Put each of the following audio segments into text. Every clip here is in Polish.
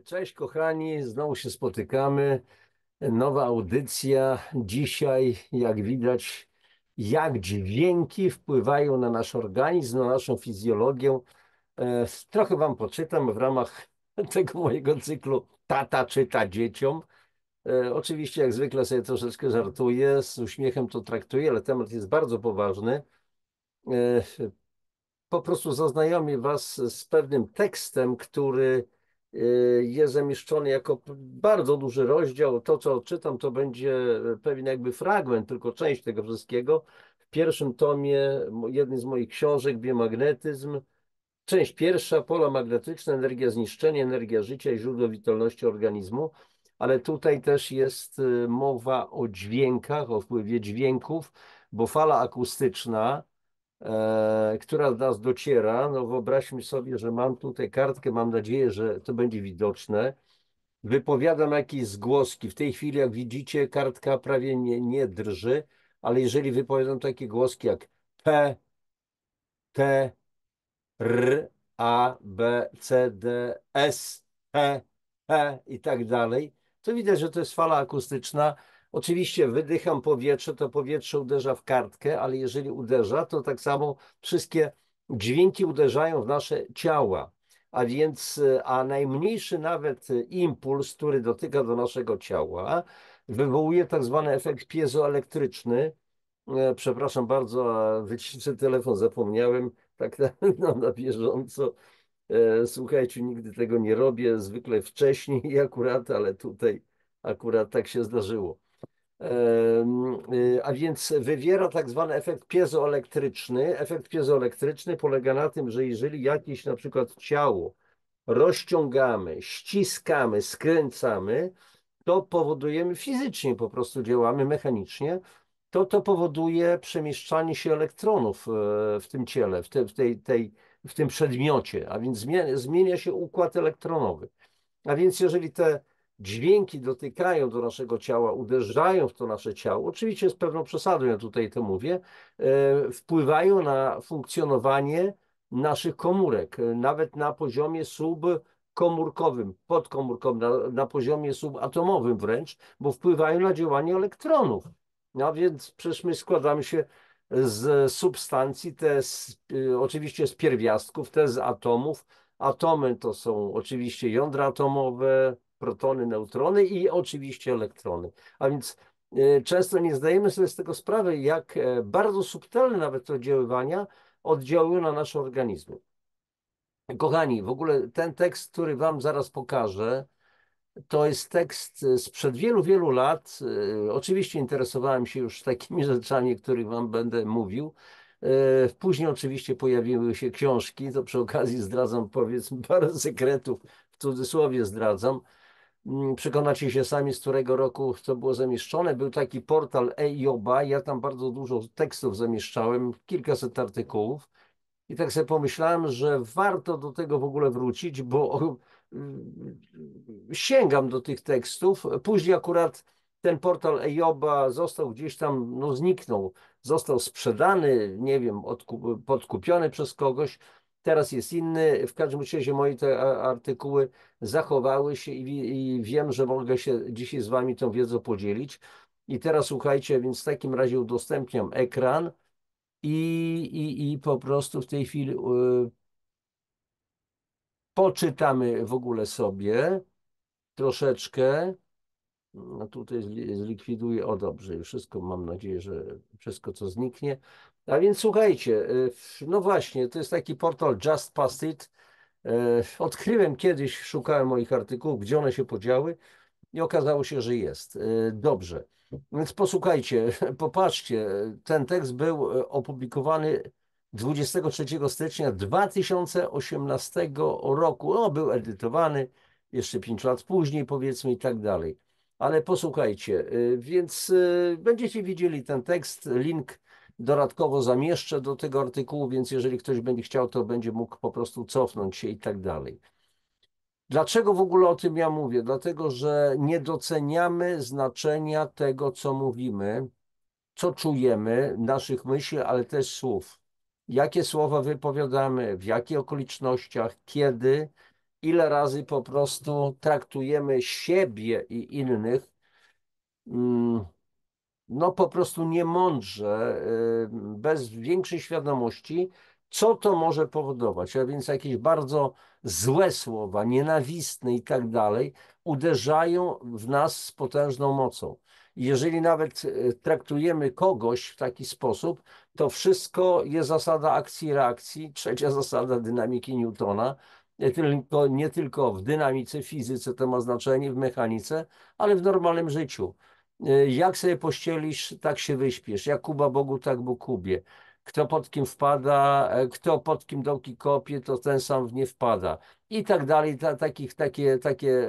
Cześć kochani, znowu się spotykamy. Nowa audycja. Dzisiaj, jak widać, jak dźwięki wpływają na nasz organizm, na naszą fizjologię. Trochę wam poczytam w ramach tego mojego cyklu Tata czyta dzieciom. Oczywiście, jak zwykle sobie troszeczkę żartuję, z uśmiechem to traktuję, ale temat jest bardzo poważny. E, po prostu zaznajomię Was z pewnym tekstem, który jest zamieszczony jako bardzo duży rozdział. To, co czytam, to będzie pewien jakby fragment, tylko część tego wszystkiego. W pierwszym tomie jednej z moich książek, Biomagnetyzm, część pierwsza, pola magnetyczne, energia zniszczenia, energia życia i źródło witalności organizmu. Ale tutaj też jest mowa o dźwiękach, o wpływie dźwięków, bo fala akustyczna, która do nas dociera. No wyobraźmy sobie, że mam tutaj kartkę, mam nadzieję, że to będzie widoczne. Wypowiadam jakieś zgłoski. W tej chwili, jak widzicie, kartka prawie nie drży, ale jeżeli wypowiadam takie głoski jak P, T, R, A, B, C, D, S, E i tak dalej, to widać, że to jest fala akustyczna. Oczywiście wydycham powietrze, to powietrze uderza w kartkę, ale jeżeli uderza, to tak samo wszystkie dźwięki uderzają w nasze ciała. A więc, a najmniejszy nawet impuls, który dotyka do naszego ciała, wywołuje tak zwany efekt piezoelektryczny. Przepraszam bardzo, a wyciszę telefon, zapomniałem tak na bieżąco. Słuchajcie, nigdy tego nie robię, zwykle wcześniej akurat, ale tutaj akurat tak się zdarzyło. A więc wywiera tak zwany efekt piezoelektryczny. Efekt piezoelektryczny polega na tym, że jeżeli jakieś na przykład ciało rozciągamy, ściskamy, skręcamy, to powodujemy fizycznie, po prostu działamy mechanicznie, to powoduje przemieszczanie się elektronów w tym ciele, w tym przedmiocie, a więc zmienia się układ elektronowy. A więc jeżeli te dźwięki dotykają do naszego ciała, uderzają w to nasze ciało, oczywiście z pewną przesadą, ja tutaj to mówię, wpływają na funkcjonowanie naszych komórek, nawet na poziomie subkomórkowym, podkomórkowym, na poziomie subatomowym wręcz, bo wpływają na działanie elektronów. No więc przecież my składamy się z substancji, oczywiście z pierwiastków, te z atomów. Atomy to są oczywiście jądra atomowe, protony, neutrony i oczywiście elektrony. A więc często nie zdajemy sobie z tego sprawy, jak bardzo subtelne nawet te oddziaływania oddziałują na nasze organizmy. Kochani, w ogóle ten tekst, który Wam zaraz pokażę, to jest tekst sprzed wielu, wielu lat. Oczywiście interesowałem się już takimi rzeczami, o których Wam będę mówił. Później oczywiście pojawiły się książki, to przy okazji zdradzam powiedzmy parę sekretów, w cudzysłowie zdradzam. Przekonacie się sami, z którego roku to było zamieszczone. Był taki portal e-Joba, ja tam bardzo dużo tekstów zamieszczałem, kilkaset artykułów. I tak sobie pomyślałem, że warto do tego w ogóle wrócić, bo sięgam do tych tekstów. Później akurat ten portal Ejoba został gdzieś tam, no zniknął, został sprzedany, nie wiem, podkupiony przez kogoś. Teraz jest inny. W każdym razie moje te artykuły zachowały się i wiem, że mogę się dzisiaj z wami tą wiedzą podzielić. I teraz słuchajcie, więc w takim razie udostępniam ekran i po prostu w tej chwili poczytamy w ogóle sobie troszeczkę. No tutaj zlikwiduję. O dobrze, już wszystko, mam nadzieję, że wszystko co zniknie. A więc słuchajcie, no właśnie, to jest taki portal Just Past It. Odkryłem kiedyś, szukałem moich artykułów, gdzie one się podziały i okazało się, że jest. Dobrze. Więc posłuchajcie, popatrzcie, ten tekst był opublikowany 23 stycznia 2018 roku. No, był edytowany jeszcze 5 lat później, powiedzmy, i tak dalej. Ale posłuchajcie, więc będziecie widzieli ten tekst, link dodatkowo zamieszczę do tego artykułu, więc jeżeli ktoś będzie chciał, to będzie mógł po prostu cofnąć się i tak dalej. Dlaczego w ogóle o tym ja mówię? Dlatego, że nie doceniamy znaczenia tego, co mówimy, co czujemy, naszych myśli, ale też słów. Jakie słowa wypowiadamy, w jakich okolicznościach, kiedy ile razy po prostu traktujemy siebie i innych mm, no po prostu niemądrze, bez większej świadomości, co to może powodować. A więc jakieś bardzo złe słowa, nienawistne i tak dalej, uderzają w nas z potężną mocą. I jeżeli nawet traktujemy kogoś w taki sposób, to wszystko jest zasada akcji i reakcji, trzecia zasada dynamiki Newtona. Nie tylko w dynamice, fizyce to ma znaczenie, w mechanice, ale w normalnym życiu. Jak sobie pościelisz, tak się wyśpiesz. Jak Kuba Bogu, tak Bóg Kubie. Kto pod kim wpada, kto pod kim dołki kopie, to ten sam w nie wpada. I tak dalej. Takie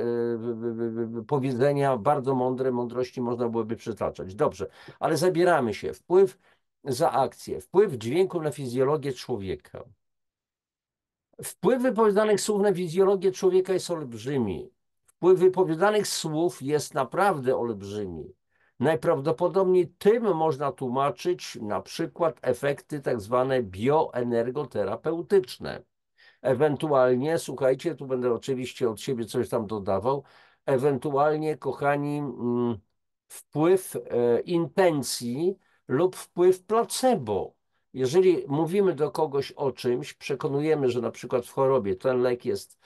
powiedzenia, bardzo mądre, mądrości można byłoby przytaczać. Dobrze, ale zabieramy się. Wpływ za akcję, wpływ dźwięku na fizjologię człowieka. Wpływ wypowiadanych słów na fizjologię człowieka jest olbrzymi. Wpływ wypowiadanych słów jest naprawdę olbrzymi. Najprawdopodobniej tym można tłumaczyć na przykład efekty tak zwane bioenergoterapeutyczne. Ewentualnie, słuchajcie, tu będę oczywiście od siebie coś tam dodawał, ewentualnie, kochani, wpływ intencji lub wpływ placebo. Jeżeli mówimy do kogoś o czymś, przekonujemy, że na przykład w chorobie ten lek jest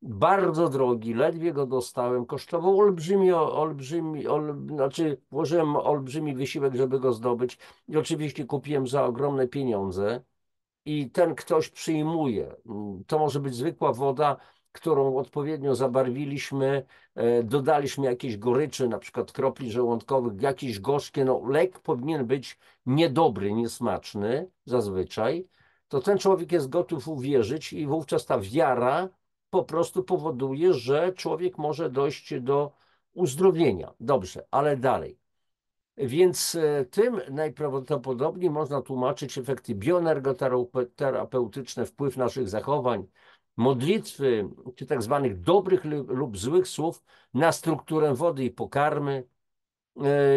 bardzo drogi, ledwie go dostałem, kosztował znaczy włożyłem olbrzymi wysiłek, żeby go zdobyć i oczywiście kupiłem za ogromne pieniądze i ten ktoś przyjmuje. To może być zwykła woda, którą odpowiednio zabarwiliśmy, dodaliśmy jakieś goryczy, na przykład kropli żołądkowych, jakieś gorzkie. No, lek powinien być niedobry, niesmaczny zazwyczaj. To ten człowiek jest gotów uwierzyć i wówczas ta wiara po prostu powoduje, że człowiek może dojść do uzdrowienia. Dobrze, ale dalej. Więc tym najprawdopodobniej można tłumaczyć efekty bioenergoterapeutyczne, wpływ naszych zachowań, modlitwy, czy tak zwanych dobrych lub złych słów na strukturę wody i pokarmy.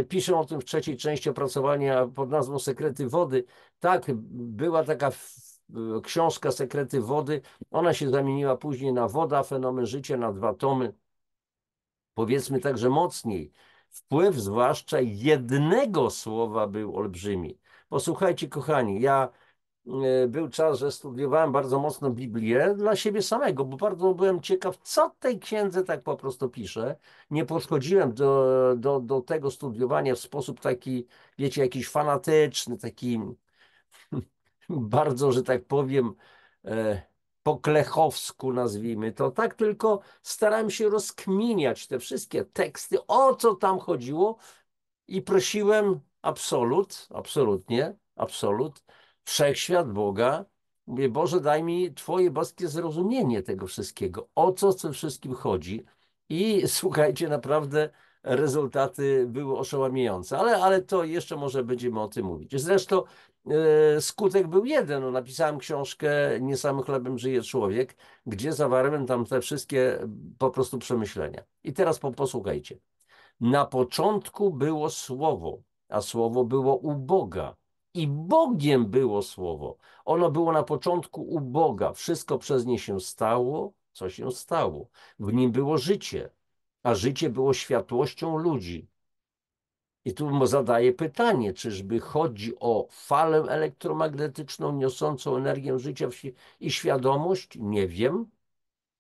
Piszę o tym w trzeciej części opracowania pod nazwą Sekrety Wody. Tak, była taka książka Sekrety Wody. Ona się zamieniła później na Woda, fenomen życia, na 2 tomy. Powiedzmy także mocniej, wpływ zwłaszcza jednego słowa był olbrzymi. Posłuchajcie, kochani, był czas, że studiowałem bardzo mocno Biblię dla siebie samego, bo bardzo byłem ciekaw, co w tej księdze tak po prostu pisze. Nie podchodziłem do tego studiowania w sposób taki, wiecie, jakiś fanatyczny, taki bardzo, że tak powiem, e, po klechowsku nazwijmy to, tak tylko starałem się rozkminiać te wszystkie teksty, o co tam chodziło i prosiłem absolutnie, wszechświat Boga, mówię, Boże, daj mi Twoje boskie zrozumienie tego wszystkiego, o co w tym wszystkim chodzi. I słuchajcie, naprawdę rezultaty były oszałamiające, ale to jeszcze może będziemy o tym mówić. Zresztą skutek był jeden. No, napisałem książkę Nie samym chlebem żyje człowiek, gdzie zawarłem tam te wszystkie po prostu przemyślenia. I teraz posłuchajcie. Na początku było Słowo, a Słowo było u Boga. I Bogiem było Słowo. Ono było na początku u Boga. Wszystko przez nie się stało, co się stało. W nim było życie, a życie było światłością ludzi. I tu mu zadaję pytanie, czyżby chodzi o falę elektromagnetyczną niosącą energię życia i świadomość? Nie wiem.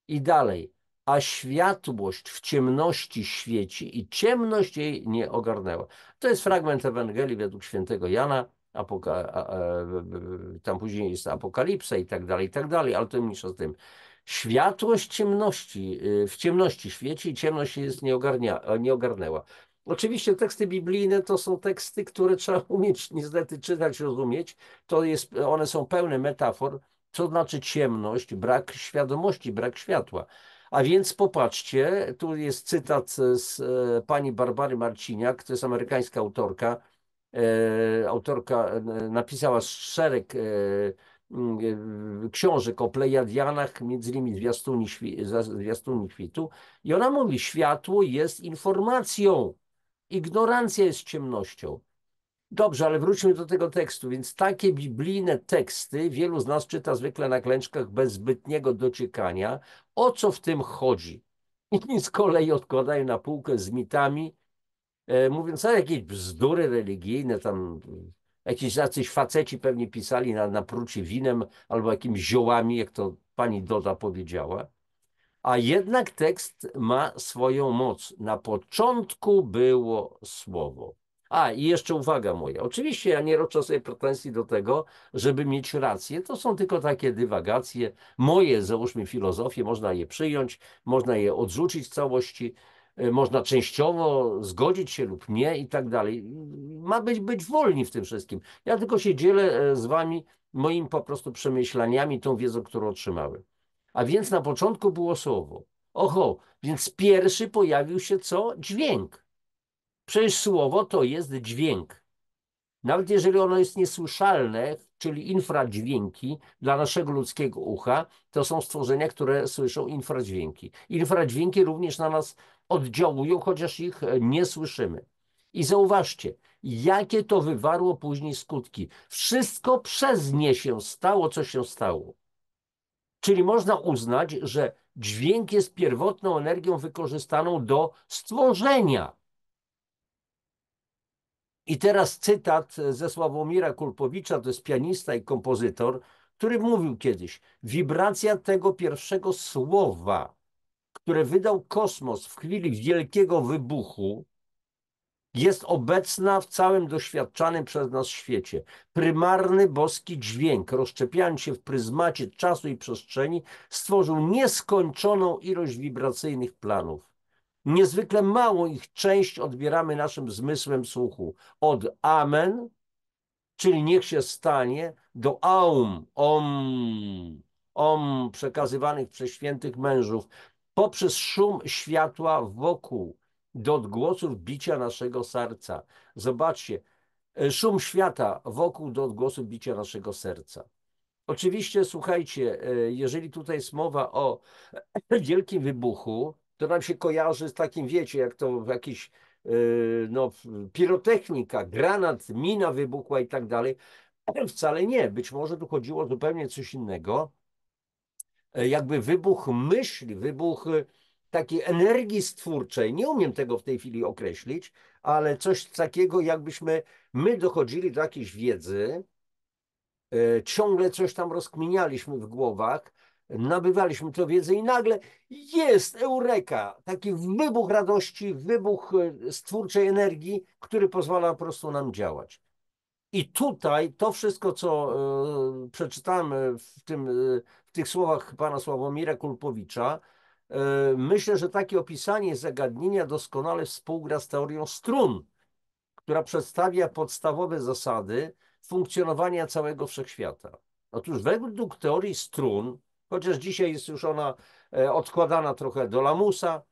I dalej. A światłość w ciemności świeci i ciemność jej nie ogarnęła. To jest fragment Ewangelii według świętego Jana. Tam później jest Apokalipsa i tak dalej, ale to mniejsza z tym. Światłość ciemności, w ciemności świeci i ciemność jej jest nie ogarnęła. Oczywiście teksty biblijne to są teksty, które trzeba umieć niestety czytać, rozumieć. One są pełne metafor, co znaczy ciemność, brak świadomości, brak światła. A więc popatrzcie, tu jest cytat z pani Barbary Marciniak, to jest amerykańska autorka. Autorka napisała szereg książek o Plejadianach, między innymi Zwiastuni Świtu. I ona mówi, światło jest informacją, ignorancja jest ciemnością. Dobrze, ale wróćmy do tego tekstu. Więc takie biblijne teksty wielu z nas czyta zwykle na klęczkach bez zbytniego dociekania. O co w tym chodzi? Inni z kolei odkładają na półkę z mitami, mówiąc, a jakieś bzdury religijne, tam jakiś jacyś faceci pewnie pisali na prucie winem albo jakimiś ziołami, jak to pani Doda powiedziała. A jednak tekst ma swoją moc. Na początku było słowo. A, i jeszcze uwaga moja. Oczywiście ja nie roczę sobie pretensji do tego, żeby mieć rację. To są tylko takie dywagacje. Moje, załóżmy, filozofie, można je przyjąć, można je odrzucić w całości, można częściowo zgodzić się lub nie i tak dalej. Ma być wolni w tym wszystkim. Ja tylko się dzielę z wami moimi po prostu przemyśleniami, tą wiedzą, którą otrzymałem. A więc na początku było słowo. Oho, więc pierwszy pojawił się co? Dźwięk. Przecież słowo to jest dźwięk. Nawet jeżeli ono jest niesłyszalne, czyli infradźwięki dla naszego ludzkiego ucha, to są stworzenia, które słyszą infradźwięki. Infradźwięki również na nas oddziałują, chociaż ich nie słyszymy. I zauważcie, jakie to wywarło później skutki. Wszystko przez nie się stało, co się stało. Czyli można uznać, że dźwięk jest pierwotną energią wykorzystaną do stworzenia. I teraz cytat ze Sławomira Kulpowicza, to jest pianista i kompozytor, który mówił kiedyś: wibracja tego pierwszego słowa, które wydał kosmos w chwili wielkiego wybuchu, jest obecna w całym doświadczanym przez nas świecie. Prymarny boski dźwięk, rozszczepiając się w pryzmacie czasu i przestrzeni, stworzył nieskończoną ilość wibracyjnych planów. Niezwykle małą ich część odbieramy naszym zmysłem słuchu. Od amen, czyli niech się stanie, do aum, om przekazywanych przez świętych mężów, poprzez szum światła wokół, do odgłosów bicia naszego serca. Zobaczcie, szum świata wokół do odgłosów bicia naszego serca. Oczywiście, słuchajcie, jeżeli tutaj jest mowa o wielkim wybuchu, to nam się kojarzy z takim, wiecie, jak to jakiś no, pirotechnika, granat, mina wybuchła i tak dalej. Wcale nie. Być może tu chodziło o zupełnie coś innego. Jakby wybuch myśli, wybuch takiej energii stwórczej. Nie umiem tego w tej chwili określić, ale coś takiego, jakbyśmy my dochodzili do jakiejś wiedzy, ciągle coś tam rozkminialiśmy w głowach, nabywaliśmy tę wiedzę i nagle jest eureka, taki wybuch radości, wybuch stwórczej energii, który pozwala po prostu nam działać. I tutaj to wszystko, co przeczytałem w tych słowach pana Sławomira Kulpowicza, myślę, że takie opisanie zagadnienia doskonale współgra z teorią strun, która przedstawia podstawowe zasady funkcjonowania całego wszechświata. Otóż według teorii strun, chociaż dzisiaj jest już ona odkładana trochę do lamusa,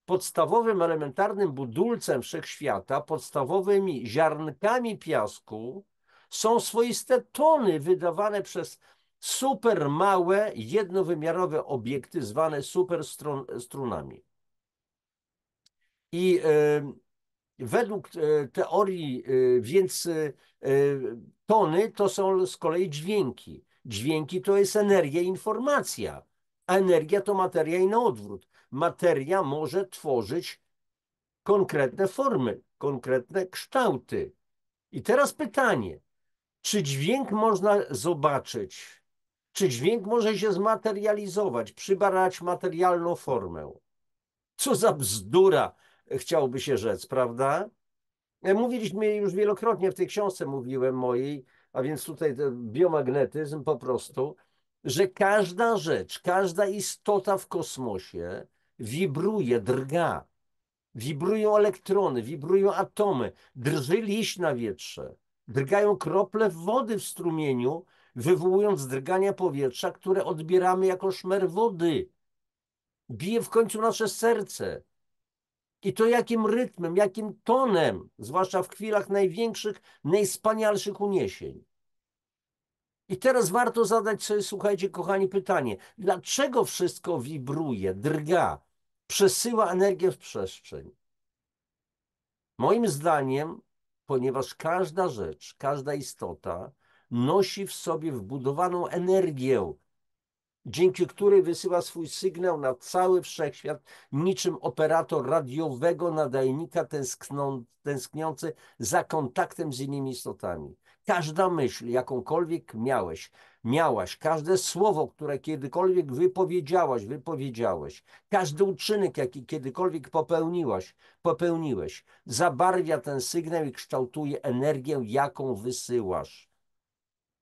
podstawowym elementarnym budulcem wszechświata, podstawowymi ziarnkami piasku są swoiste tony wydawane przez super małe, jednowymiarowe obiekty zwane superstrunami. I według teorii więc tony to są z kolei dźwięki. Dźwięki to jest energia i informacja, a energia to materia i na odwrót. Materia może tworzyć konkretne formy, konkretne kształty. I teraz pytanie, czy dźwięk można zobaczyć? Czy dźwięk może się zmaterializować, przybrać materialną formę? Co za bzdura, chciałoby się rzec, prawda? Mówiliśmy już wielokrotnie w tej książce, mówiłem mojej, a więc tutaj biomagnetyzm po prostu, że każda rzecz, każda istota w kosmosie wibruje, drga. Wibrują elektrony, wibrują atomy, drży liść na wietrze, drgają krople wody w strumieniu, wywołując drgania powietrza, które odbieramy jako szmer wody. Bije w końcu nasze serce. I to jakim rytmem, jakim tonem, zwłaszcza w chwilach największych, najwspanialszych uniesień. I teraz warto zadać sobie, słuchajcie, kochani, pytanie. Dlaczego wszystko wibruje, drga, przesyła energię w przestrzeń? Moim zdaniem ponieważ każda rzecz, każda istota nosi w sobie wbudowaną energię, dzięki której wysyła swój sygnał na cały wszechświat, niczym operator radiowego nadajnika tęskniący za kontaktem z innymi istotami. Każda myśl, jakąkolwiek miałaś, każde słowo, które kiedykolwiek wypowiedziałeś, każdy uczynek, jaki kiedykolwiek popełniłeś, zabarwia ten sygnał i kształtuje energię, jaką wysyłasz.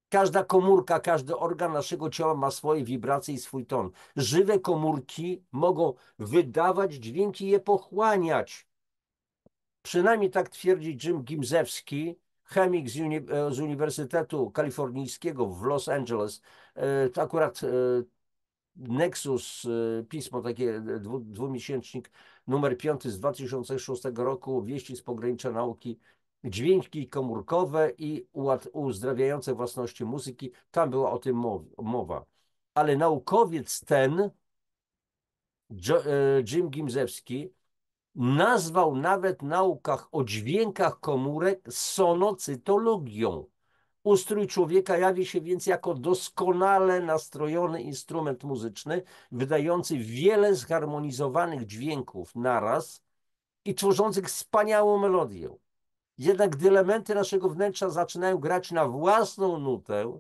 Każda komórka, każdy organ naszego ciała ma swoje wibracje i swój ton. Żywe komórki mogą wydawać dźwięki i je pochłaniać. Przynajmniej tak twierdzi Jim Gimzewski, chemik z Uniwersytetu Kalifornijskiego w Los Angeles. To akurat Nexus, pismo takie, dwumiesięcznik, numer 5 z 2006 roku, wieści z pogranicza nauki, dźwięki komórkowe i uzdrawiające własności muzyki. Tam była o tym mowa. Ale naukowiec ten, Jim Gimzewski, nazwał nawet naukach o dźwiękach komórek sonocytologią. Ustrój człowieka jawi się więc jako doskonale nastrojony instrument muzyczny, wydający wiele zharmonizowanych dźwięków naraz i tworzących wspaniałą melodię. Jednak gdy elementy naszego wnętrza zaczynają grać na własną nutę,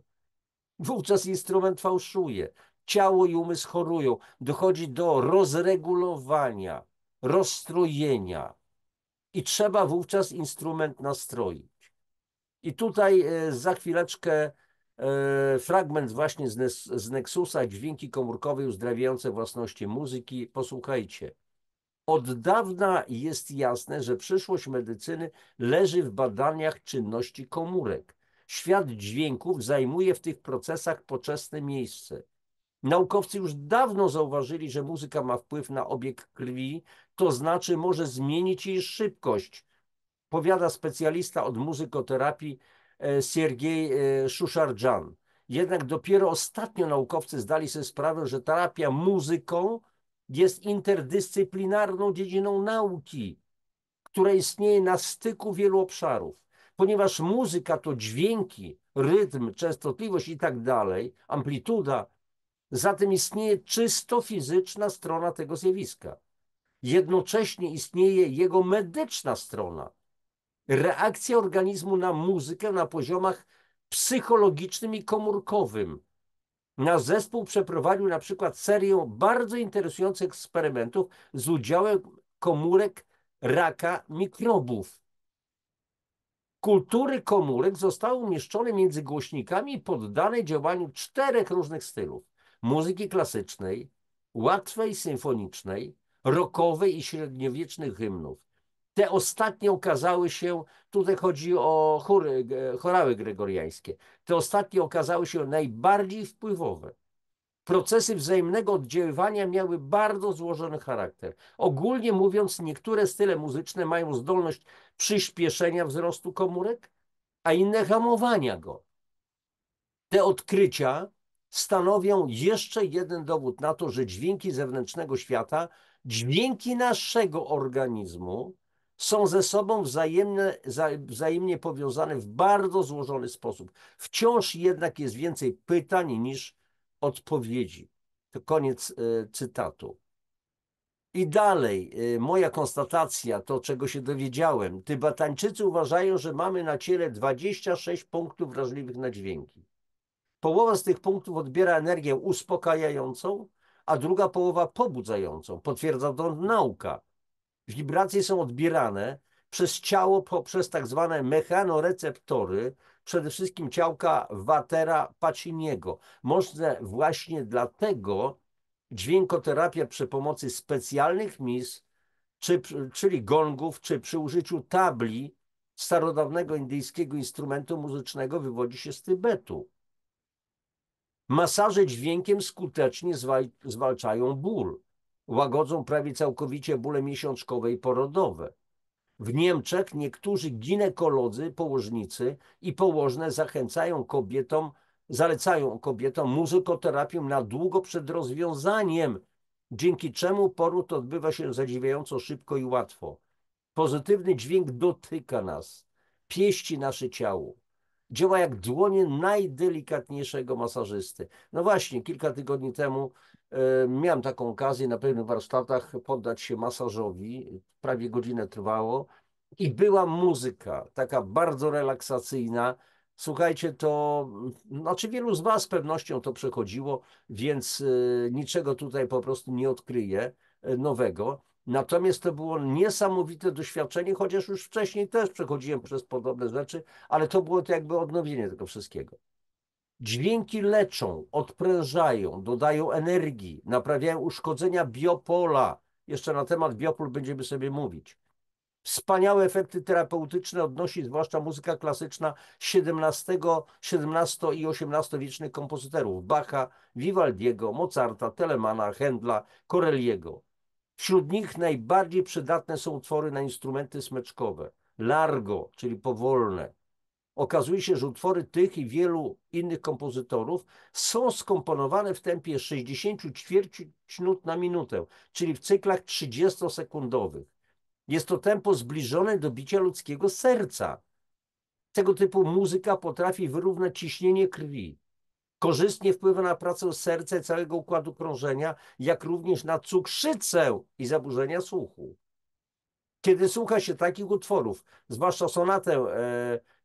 wówczas instrument fałszuje, ciało i umysł chorują, dochodzi do rozregulowania, rozstrojenia i trzeba wówczas instrument nastroić. I tutaj za chwileczkę fragment właśnie z Nexusa, dźwięki komórkowe uzdrawiające własności muzyki. Posłuchajcie. Od dawna jest jasne, że przyszłość medycyny leży w badaniach czynności komórek. Świat dźwięków zajmuje w tych procesach poczesne miejsce. Naukowcy już dawno zauważyli, że muzyka ma wpływ na obieg krwi, to znaczy może zmienić jej szybkość, powiada specjalista od muzykoterapii Siergiej Szuszardżan. Jednak dopiero ostatnio naukowcy zdali sobie sprawę, że terapia muzyką jest interdyscyplinarną dziedziną nauki, która istnieje na styku wielu obszarów. Ponieważ muzyka to dźwięki, rytm, częstotliwość i tak dalej, amplituda, zatem istnieje czysto fizyczna strona tego zjawiska. Jednocześnie istnieje jego medyczna strona. Reakcja organizmu na muzykę na poziomach psychologicznym i komórkowym. Nasz zespół przeprowadził na przykład serię bardzo interesujących eksperymentów z udziałem komórek raka mikrobów. Kultury komórek zostały umieszczone między głośnikami i poddane działaniu 4 różnych stylów: muzyki klasycznej, łatwej symfonicznej, rockowej i średniowiecznych hymnów. Te ostatnie okazały się, tutaj chodzi o chorały gregoriańskie, te ostatnie okazały się najbardziej wpływowe. Procesy wzajemnego oddziaływania miały bardzo złożony charakter. Ogólnie mówiąc, niektóre style muzyczne mają zdolność przyspieszenia wzrostu komórek, a inne hamowania go. Te odkrycia stanowią jeszcze jeden dowód na to, że dźwięki zewnętrznego świata, dźwięki naszego organizmu są ze sobą wzajemnie powiązane w bardzo złożony sposób. Wciąż jednak jest więcej pytań niż odpowiedzi. To koniec cytatu. I dalej, moja konstatacja, to czego się dowiedziałem. Tybetańczycy uważają, że mamy na ciele 26 punktów wrażliwych na dźwięki. Połowa z tych punktów odbiera energię uspokajającą, a druga połowa pobudzającą. Potwierdza to nauka. Wibracje są odbierane przez ciało poprzez tak zwane mechanoreceptory, przede wszystkim ciałka Watera Paciniego. Może właśnie dlatego dźwiękoterapia przy pomocy specjalnych mis, czyli gongów, czy przy użyciu tabli, starodawnego indyjskiego instrumentu muzycznego, wywodzi się z Tybetu. Masaże dźwiękiem skutecznie zwalczają ból. Łagodzą prawie całkowicie bóle miesiączkowe i porodowe. W Niemczech niektórzy ginekolodzy, położnicy i położne zalecają kobietom muzykoterapię na długo przed rozwiązaniem, dzięki czemu poród odbywa się zadziwiająco szybko i łatwo. Pozytywny dźwięk dotyka nas. pieści nasze ciało. Działa jak dłonie najdelikatniejszego masażysty. No właśnie, kilka tygodni temu miałem taką okazję na pewnych warsztatach poddać się masażowi. Prawie godzinę trwało i była muzyka, taka bardzo relaksacyjna. Słuchajcie, to znaczy wielu z Was z pewnością to przechodziło, więc niczego tutaj po prostu nie odkryję nowego. Natomiast to było niesamowite doświadczenie, chociaż już wcześniej też przechodziłem przez podobne rzeczy, ale to było to jakby odnowienie tego wszystkiego. Dźwięki leczą, odprężają, dodają energii, naprawiają uszkodzenia biopola. Jeszcze na temat biopól będziemy sobie mówić. Wspaniałe efekty terapeutyczne odnosi zwłaszcza muzyka klasyczna XVII i XVIII-wiecznych kompozytorów Bacha, Vivaldiego, Mozarta, Telemana, Händla, Corelliego. Wśród nich najbardziej przydatne są utwory na instrumenty smyczkowe. Largo, czyli powolne. Okazuje się, że utwory tych i wielu innych kompozytorów są skomponowane w tempie 60 ćwierćnót na minutę, czyli w cyklach 30-sekundowych. Jest to tempo zbliżone do bicia ludzkiego serca. Tego typu muzyka potrafi wyrównać ciśnienie krwi. Korzystnie wpływa na pracę serca i całego układu krążenia, jak również na cukrzycę i zaburzenia słuchu. Kiedy słucha się takich utworów, zwłaszcza sonatę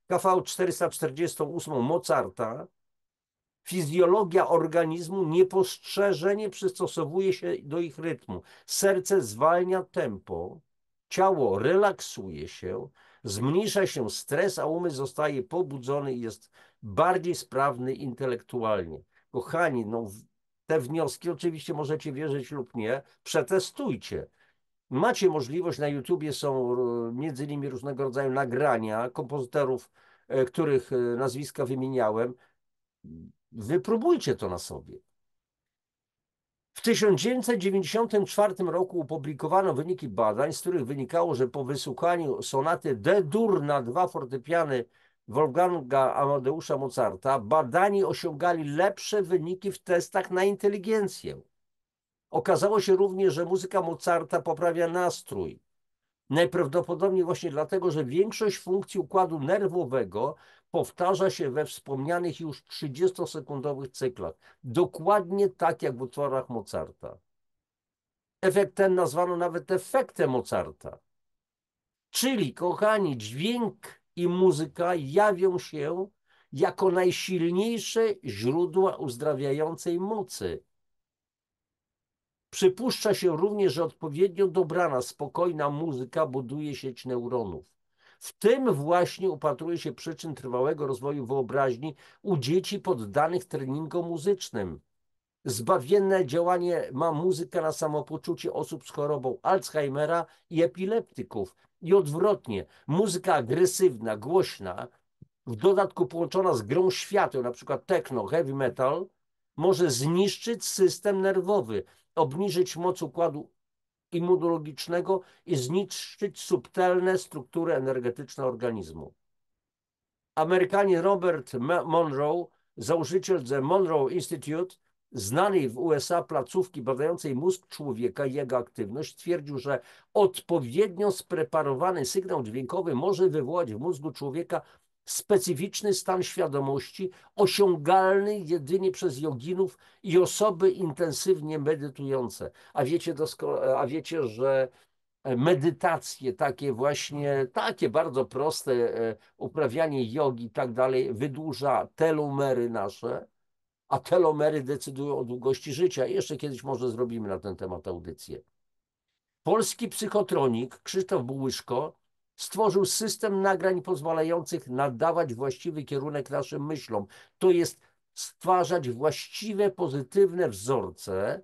KV 448 Mozarta, fizjologia organizmu niepostrzeżenie przystosowuje się do ich rytmu. Serce zwalnia tempo, ciało relaksuje się, zmniejsza się stres, a umysł zostaje pobudzony i jest bardziej sprawny intelektualnie. Kochani, no, te wnioski oczywiście możecie wierzyć lub nie, przetestujcie. Macie możliwość, na YouTubie są między innymi różnego rodzaju nagrania kompozytorów, których nazwiska wymieniałem. Wypróbujcie to na sobie. W 1994 roku opublikowano wyniki badań, z których wynikało, że po wysłuchaniu sonaty D-dur na 2 fortepiany Wolfganga Amadeusza Mozarta badani osiągali lepsze wyniki w testach na inteligencję. Okazało się również, że muzyka Mozarta poprawia nastrój. Najprawdopodobniej właśnie dlatego, że większość funkcji układu nerwowego powtarza się we wspomnianych już 30-sekundowych cyklach. Dokładnie tak jak w utworach Mozarta. Efekt ten nazwano nawet efektem Mozarta. Czyli, kochani, dźwięk i muzyka jawią się jako najsilniejsze źródła uzdrawiającej mocy. Przypuszcza się również, że odpowiednio dobrana, spokojna muzyka buduje sieć neuronów. W tym właśnie upatruje się przyczyn trwałego rozwoju wyobraźni u dzieci poddanych treningom muzycznym. Zbawienne działanie ma muzyka na samopoczucie osób z chorobą Alzheimera i epileptyków. I odwrotnie, muzyka agresywna, głośna, w dodatku połączona z grą świateł, na przykład techno, heavy metal, może zniszczyć system nerwowy, obniżyć moc układu immunologicznego i zniszczyć subtelne struktury energetyczne organizmu. Amerykanin Robert Monroe, założyciel The Monroe Institute, znanej w USA placówki badającej mózg człowieka i jego aktywność, twierdził, że odpowiednio spreparowany sygnał dźwiękowy może wywołać w mózgu człowieka specyficzny stan świadomości, osiągalny jedynie przez joginów i osoby intensywnie medytujące. A wiecie, że medytacje, takie właśnie, takie bardzo proste uprawianie jogi i tak dalej, wydłuża telomery nasze, a telomery decydują o długości życia. Jeszcze kiedyś może zrobimy na ten temat audycję. Polski psychotronik Krzysztof Bułyszko stworzył system nagrań pozwalających nadawać właściwy kierunek naszym myślom. To jest stwarzać właściwe, pozytywne wzorce,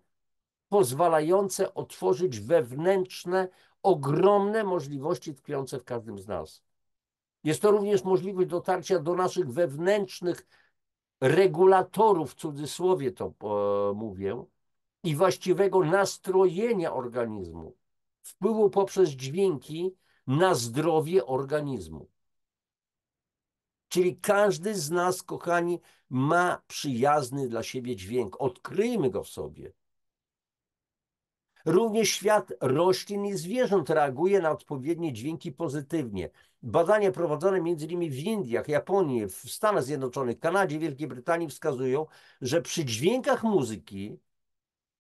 pozwalające otworzyć wewnętrzne, ogromne możliwości tkwiące w każdym z nas. Jest to również możliwość dotarcia do naszych wewnętrznych regulatorów, w cudzysłowie to mówię, i właściwego nastrojenia organizmu, wpływu poprzez dźwięki na zdrowie organizmu. Czyli każdy z nas, kochani, ma przyjazny dla siebie dźwięk. Odkryjmy go w sobie. Również świat roślin i zwierząt reaguje na odpowiednie dźwięki pozytywnie. Badania prowadzone m.in. w Indiach, Japonii, w Stanach Zjednoczonych, Kanadzie, Wielkiej Brytanii wskazują, że przy dźwiękach muzyki,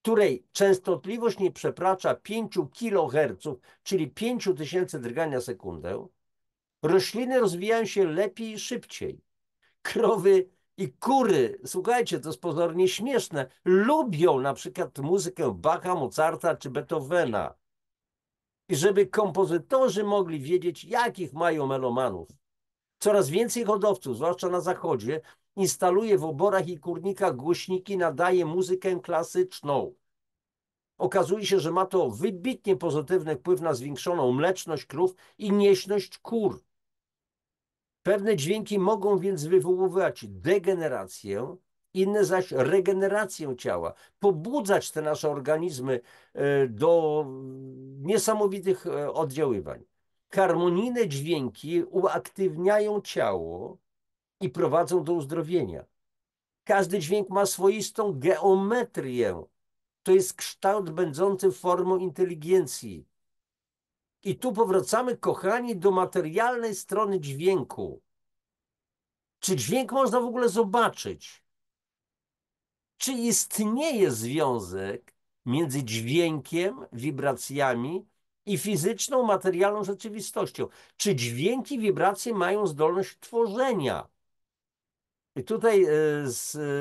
której częstotliwość nie przekracza 5 kHz, czyli 5000 drgań na sekundę, rośliny rozwijają się lepiej i szybciej. Krowy i kury, słuchajcie, to jest pozornie śmieszne, lubią na przykład muzykę Bacha, Mozarta czy Beethovena. I żeby kompozytorzy mogli wiedzieć, jakich mają melomanów. Coraz więcej hodowców, zwłaszcza na zachodzie, instaluje w oborach i kurnikach głośniki, nadaje muzykę klasyczną. Okazuje się, że ma to wybitnie pozytywny wpływ na zwiększoną mleczność krów i nieśność kur. Pewne dźwięki mogą więc wywoływać degenerację, inne zaś regenerację ciała, pobudzać te nasze organizmy do niesamowitych oddziaływań. Harmonijne dźwięki uaktywniają ciało i prowadzą do uzdrowienia. Każdy dźwięk ma swoistą geometrię. To jest kształt będący formą inteligencji. I tu powracamy, kochani, do materialnej strony dźwięku. Czy dźwięk można w ogóle zobaczyć? Czy istnieje związek między dźwiękiem, wibracjami i fizyczną, materialną rzeczywistością? Czy dźwięki, wibracje mają zdolność tworzenia? I tutaj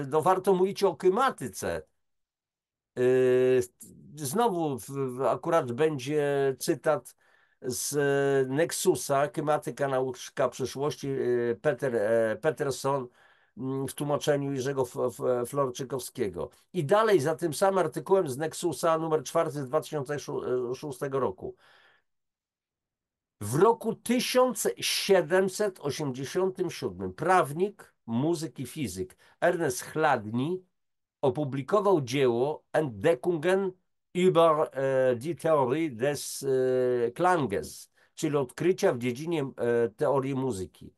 no, warto mówić o kymatyce. Znowu akurat będzie cytat z Nexusa, Kymatyka nauka przyszłości, Peterson w tłumaczeniu Jerzego Florczykowskiego. I dalej za tym samym artykułem z Nexusa numer 4 z 2006 roku. W roku 1787 prawnik, muzyk i fizyk Ernest Chladni opublikował dzieło Entdeckungen über die Theorie des Klanges, czyli odkrycia w dziedzinie teorii muzyki.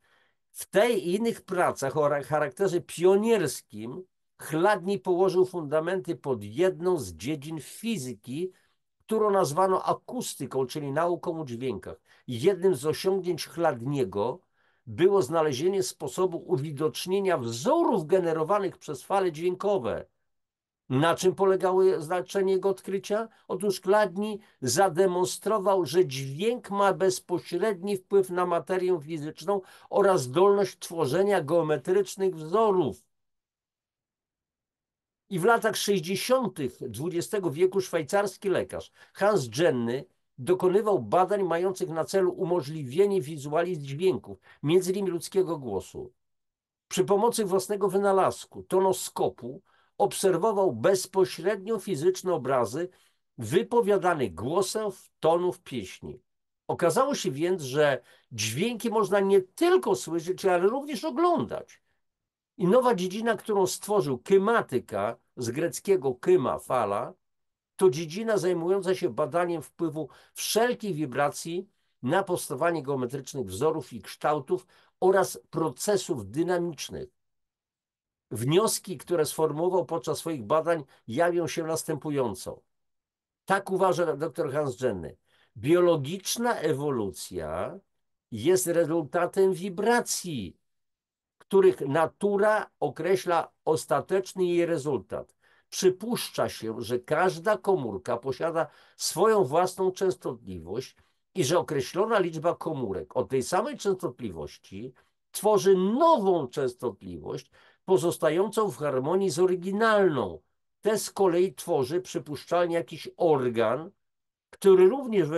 W tej i innych pracach o charakterze pionierskim Chladni położył fundamenty pod jedną z dziedzin fizyki, którą nazwano akustyką, czyli nauką o dźwiękach. Jednym z osiągnięć Chladniego było znalezienie sposobu uwidocznienia wzorów generowanych przez fale dźwiękowe. Na czym polegało znaczenie jego odkrycia? Otóż Chladni zademonstrował, że dźwięk ma bezpośredni wpływ na materię fizyczną oraz zdolność tworzenia geometrycznych wzorów. I w latach 60. XX wieku szwajcarski lekarz Hans Jenny dokonywał badań mających na celu umożliwienie wizualizacji dźwięków, między innymi ludzkiego głosu. Przy pomocy własnego wynalazku, tonoskopu, obserwował bezpośrednio fizyczne obrazy wypowiadanych głosów, tonów pieśni. Okazało się więc, że dźwięki można nie tylko słyszeć, ale również oglądać. I nowa dziedzina, którą stworzył kymatyka, z greckiego kyma, fala, to dziedzina zajmująca się badaniem wpływu wszelkich wibracji na powstawanie geometrycznych wzorów i kształtów oraz procesów dynamicznych. Wnioski, które sformułował podczas swoich badań, jawią się następująco. Tak uważa dr Hans Jenny. Biologiczna ewolucja jest rezultatem wibracji, których natura określa ostateczny jej rezultat. Przypuszcza się, że każda komórka posiada swoją własną częstotliwość i że określona liczba komórek o tej samej częstotliwości tworzy nową częstotliwość pozostającą w harmonii z oryginalną. Te z kolei tworzy przypuszczalnie jakiś organ, który również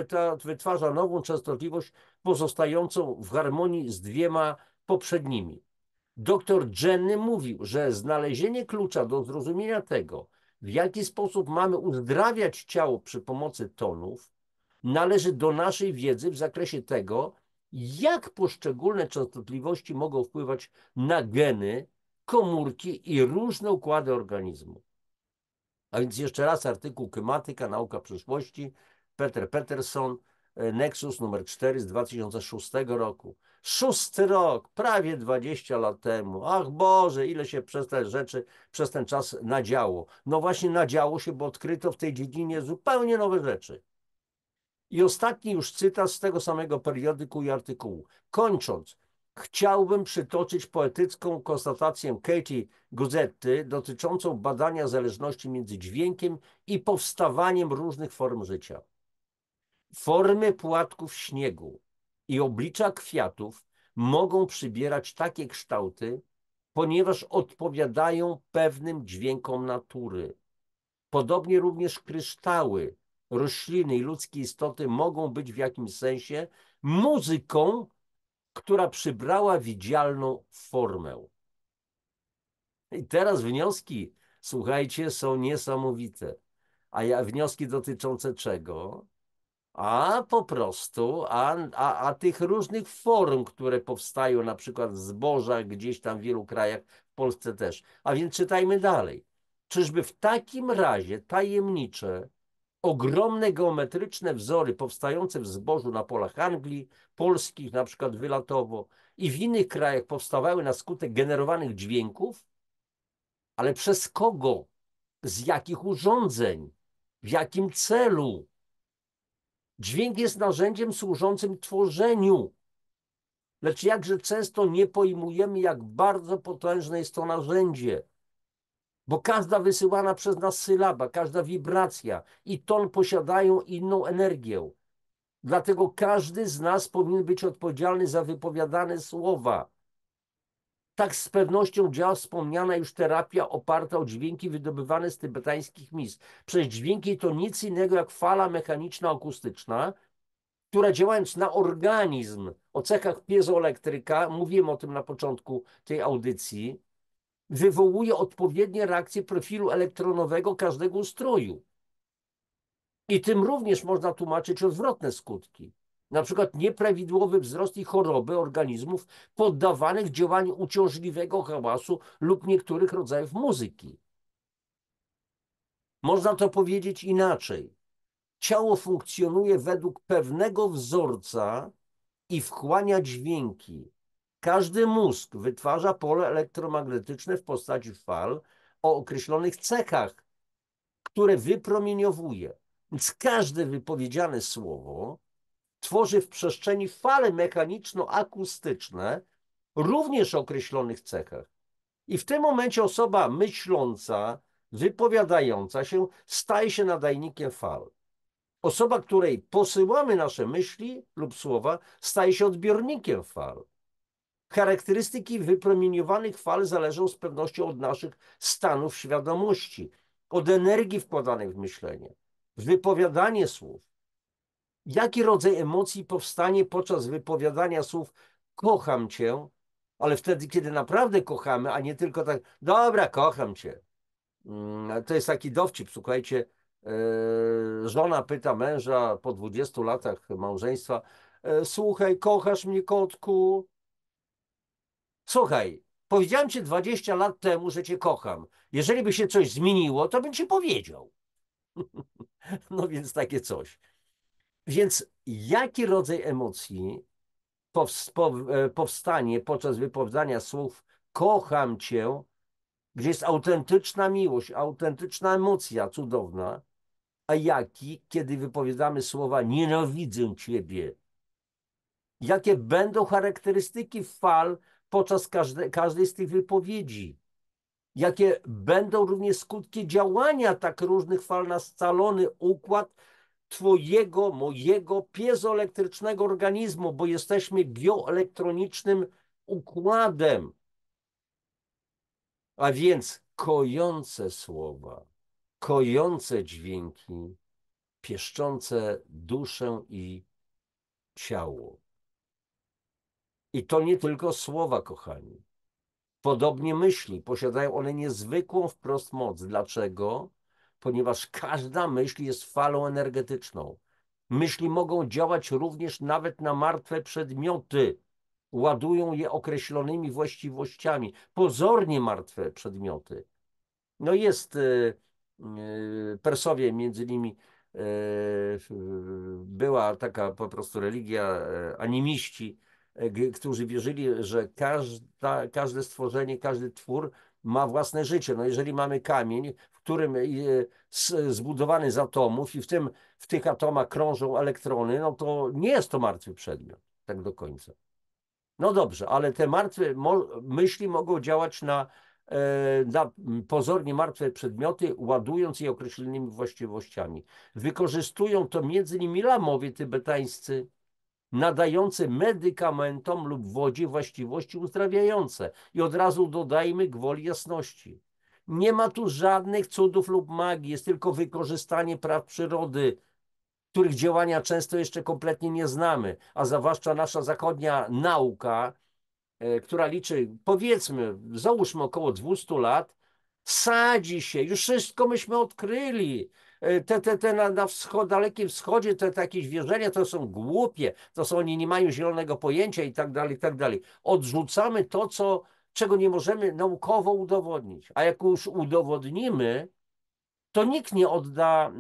wytwarza nową częstotliwość pozostającą w harmonii z dwiema poprzednimi. Dr Jenny mówił, że znalezienie klucza do zrozumienia tego, w jaki sposób mamy uzdrawiać ciało przy pomocy tonów, należy do naszej wiedzy w zakresie tego, jak poszczególne częstotliwości mogą wpływać na geny, komórki i różne układy organizmu. A więc jeszcze raz artykuł Kymatyka, nauka przyszłości, Peterson, Nexus numer 4 z 2006 roku. 6. rok, prawie 20 lat temu. Ach Boże, ile się przez te rzeczy, przez ten czas nadziało. No właśnie nadziało się, bo odkryto w tej dziedzinie zupełnie nowe rzeczy. I ostatni już cytat z tego samego periodyku i artykułu. Kończąc, chciałbym przytoczyć poetycką konstatację Katie Guzzetty dotyczącą badania zależności między dźwiękiem i powstawaniem różnych form życia. Formy płatków śniegu i oblicza kwiatów mogą przybierać takie kształty, ponieważ odpowiadają pewnym dźwiękom natury. Podobnie również kryształy, rośliny i ludzkie istoty mogą być w jakimś sensie muzyką, która przybrała widzialną formę. I teraz wnioski, słuchajcie, są niesamowite. A wnioski dotyczące czego? A po prostu, tych różnych form, które powstają na przykład w zbożach, gdzieś tam w wielu krajach, w Polsce też. A więc czytajmy dalej. Czyżby w takim razie tajemnicze, ogromne geometryczne wzory powstające w zbożu na polach Anglii, polskich na przykład wylatowo i w innych krajach powstawały na skutek generowanych dźwięków? Ale przez kogo? Z jakich urządzeń? W jakim celu? Dźwięk jest narzędziem służącym tworzeniu, lecz jakże często nie pojmujemy, jak bardzo potężne jest to narzędzie, bo każda wysyłana przez nas sylaba, każda wibracja i ton posiadają inną energię. Dlatego każdy z nas powinien być odpowiedzialny za wypowiadane słowa. Tak z pewnością działa wspomniana już terapia oparta o dźwięki wydobywane z tybetańskich mis. Przecież dźwięki to nic innego jak fala mechaniczna akustyczna, która działając na organizm o cechach piezoelektryka, mówiłem o tym na początku tej audycji, wywołuje odpowiednie reakcje profilu elektronowego każdego ustroju. I tym również można tłumaczyć odwrotne skutki. Na przykład nieprawidłowy wzrost i choroby organizmów poddawanych działaniu uciążliwego hałasu lub niektórych rodzajów muzyki. Można to powiedzieć inaczej. Ciało funkcjonuje według pewnego wzorca i wchłania dźwięki. Każdy mózg wytwarza pole elektromagnetyczne w postaci fal o określonych cechach, które wypromieniowuje. Więc każde wypowiedziane słowo tworzy w przestrzeni fale mechaniczno-akustyczne również o określonych cechach. I w tym momencie osoba myśląca, wypowiadająca się staje się nadajnikiem fal. Osoba, której posyłamy nasze myśli lub słowa, staje się odbiornikiem fal. Charakterystyki wypromieniowanych fal zależą z pewnością od naszych stanów świadomości, od energii wkładanej w myślenie, w wypowiadanie słów. Jaki rodzaj emocji powstanie podczas wypowiadania słów kocham cię, ale wtedy, kiedy naprawdę kochamy, a nie tylko tak, dobra, kocham cię. To jest taki dowcip, słuchajcie, żona pyta męża po 20 latach małżeństwa, słuchaj, kochasz mnie, kotku? Słuchaj, powiedziałem ci 20 lat temu, że cię kocham. Jeżeli by się coś zmieniło, to bym ci powiedział. No więc takie coś. Więc jaki rodzaj emocji powstanie podczas wypowiadania słów kocham cię, gdzie jest autentyczna miłość, autentyczna emocja cudowna, a jaki, kiedy wypowiadamy słowa nienawidzę ciebie? Jakie będą charakterystyki fal podczas każdej z tych wypowiedzi? Jakie będą również skutki działania tak różnych fal na scalony układ twojego, mojego piezoelektrycznego organizmu, bo jesteśmy bioelektronicznym układem. A więc kojące słowa, kojące dźwięki, pieszczące duszę i ciało. I to nie tylko słowa, kochani. Podobnie myśli. Posiadają one niezwykłą wprost moc. Dlaczego? Ponieważ każda myśl jest falą energetyczną. Myśli mogą działać również nawet na martwe przedmioty. Ładują je określonymi właściwościami. Pozornie martwe przedmioty. No jest Persowie między nimi była taka po prostu religia animiści, którzy wierzyli, że każde stworzenie, każdy twór ma własne życie. No jeżeli mamy kamień, w którym zbudowany z atomów i w tych atomach krążą elektrony, no to nie jest to martwy przedmiot, tak do końca. No dobrze, ale te martwe myśli mogą działać na pozornie martwe przedmioty, ładując je określonymi właściwościami. Wykorzystują to m.in. lamowie tybetańscy, nadające medykamentom lub wodzie właściwości uzdrawiające. I od razu dodajmy gwoli jasności. Nie ma tu żadnych cudów lub magii, jest tylko wykorzystanie praw przyrody, których działania często jeszcze kompletnie nie znamy, a zwłaszcza nasza zachodnia nauka, która liczy, powiedzmy, załóżmy około 200 lat, sadzi się, już wszystko myśmy odkryli. Te na dalekim wschodzie, te jakieś wierzenia to są głupie, oni nie mają zielonego pojęcia i tak dalej, i tak dalej. Odrzucamy to, czego nie możemy naukowo udowodnić. A jak już udowodnimy, to nikt nie odda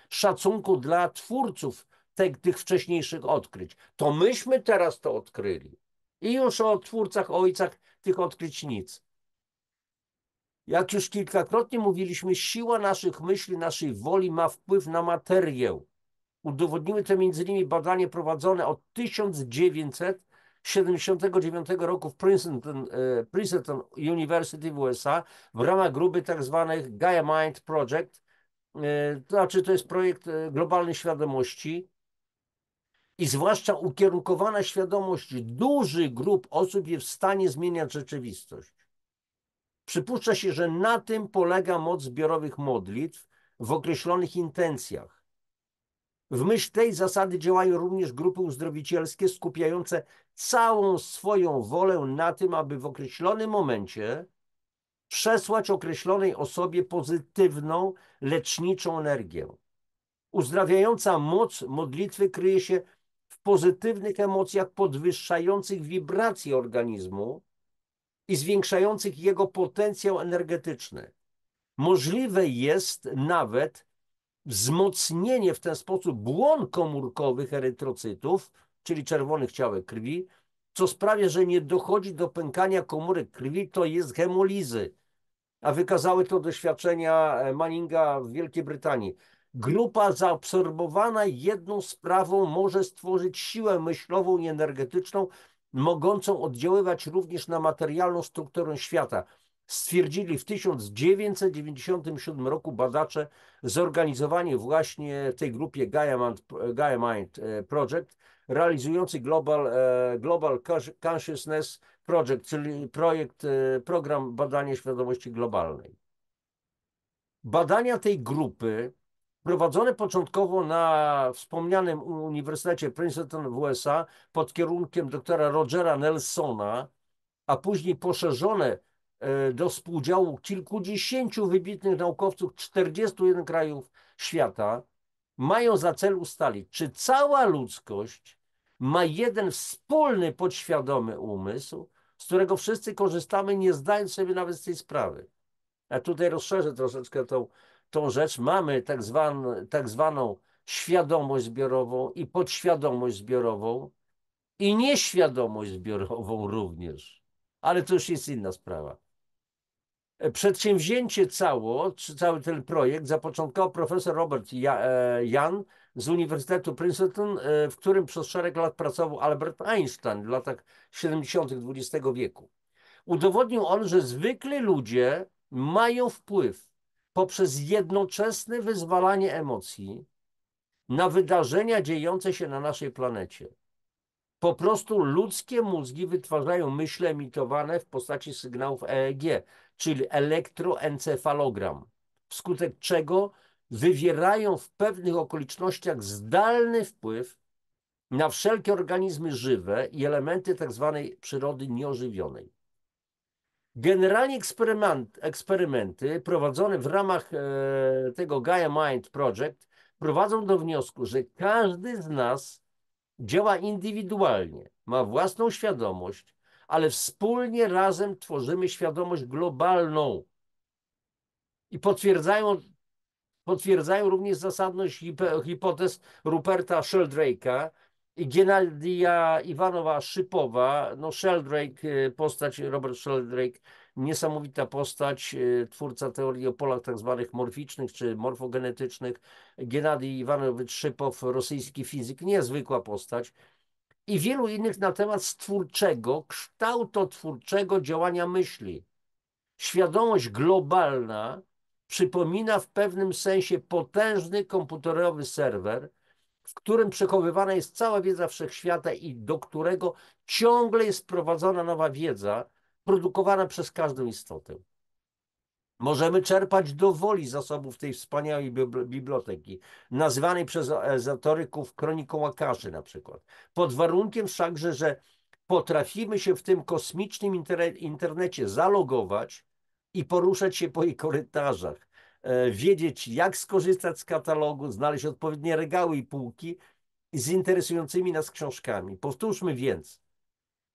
szacunku dla twórców tych wcześniejszych odkryć. To myśmy teraz to odkryli. I już o twórcach, ojcach tych odkryć nic. Jak już kilkakrotnie mówiliśmy, siła naszych myśli, naszej woli ma wpływ na materię. Udowodniły to m.in. badanie prowadzone od 1979 roku w Princeton University w USA w ramach grupy tak zwanych Gaia Mind Project. To znaczy, to jest projekt globalnej świadomości i zwłaszcza ukierunkowana świadomość dużych grup osób jest w stanie zmieniać rzeczywistość. Przypuszcza się, że na tym polega moc zbiorowych modlitw w określonych intencjach. W myśl tej zasady działają również grupy uzdrowicielskie skupiające całą swoją wolę na tym, aby w określonym momencie przesłać określonej osobie pozytywną, leczniczą energię. Uzdrawiająca moc modlitwy kryje się w pozytywnych emocjach podwyższających wibracje organizmu i zwiększających jego potencjał energetyczny. Możliwe jest nawet wzmocnienie w ten sposób błon komórkowych erytrocytów, czyli czerwonych ciałek krwi, co sprawia, że nie dochodzi do pękania komórek krwi, to jest hemolizy. A wykazały to doświadczenia Manninga w Wielkiej Brytanii. Grupa zaabsorbowana jedną sprawą może stworzyć siłę myślową i energetyczną, mogącą oddziaływać również na materialną strukturę świata. Stwierdzili w 1997 roku badacze zorganizowani właśnie w tej grupie Gaia Mind Project, realizujący Global Consciousness Project, czyli program badania świadomości globalnej. Badania tej grupy prowadzone początkowo na wspomnianym Uniwersytecie Princeton w USA pod kierunkiem doktora Rogera Nelsona, a później poszerzone do współdziału kilkudziesięciu wybitnych naukowców 41 krajów świata, mają za cel ustalić, czy cała ludzkość ma jeden wspólny, podświadomy umysł, z którego wszyscy korzystamy, nie zdając sobie nawet z tej sprawy. Ja tutaj rozszerzę troszeczkę tą rzecz. Mamy tak zwaną świadomość zbiorową i podświadomość zbiorową i nieświadomość zbiorową również. Ale to już jest inna sprawa. Przedsięwzięcie cały ten projekt zapoczątkował profesor Robert Young z Uniwersytetu Princeton, w którym przez szereg lat pracował Albert Einstein w latach 70. XX wieku. Udowodnił on, że zwykli ludzie mają wpływ poprzez jednoczesne wyzwalanie emocji na wydarzenia dziejące się na naszej planecie. Po prostu ludzkie mózgi wytwarzają myśli emitowane w postaci sygnałów EEG, czyli elektroencefalogram, wskutek czego wywierają w pewnych okolicznościach zdalny wpływ na wszelkie organizmy żywe i elementy tzw. przyrody nieożywionej. Generalnie eksperymenty prowadzone w ramach tego Gaia Mind Project prowadzą do wniosku, że każdy z nas działa indywidualnie, ma własną świadomość, ale wspólnie razem tworzymy świadomość globalną. I potwierdzają również zasadność hipotez Ruperta Sheldrake'a i Gennadija Iwanowa Szypowa. No Sheldrake, postać, Robert Sheldrake, niesamowita postać, twórca teorii o polach tak zwanych morficznych czy morfogenetycznych. Gennadij Iwanowicz Szypow, rosyjski fizyk, niezwykła postać. I wielu innych na temat stwórczego, kształtotwórczego działania myśli. Świadomość globalna przypomina w pewnym sensie potężny komputerowy serwer, w którym przechowywana jest cała wiedza wszechświata i do którego ciągle jest prowadzona nowa wiedza, produkowana przez każdą istotę. Możemy czerpać do woli zasobów tej wspaniałej biblioteki, nazywanej przez ezoteryków kroniką Akaszy na przykład. Pod warunkiem wszakże, że potrafimy się w tym kosmicznym internecie zalogować i poruszać się po jej korytarzach, wiedzieć, jak skorzystać z katalogu, znaleźć odpowiednie regały i półki z interesującymi nas książkami. Powtórzmy więc,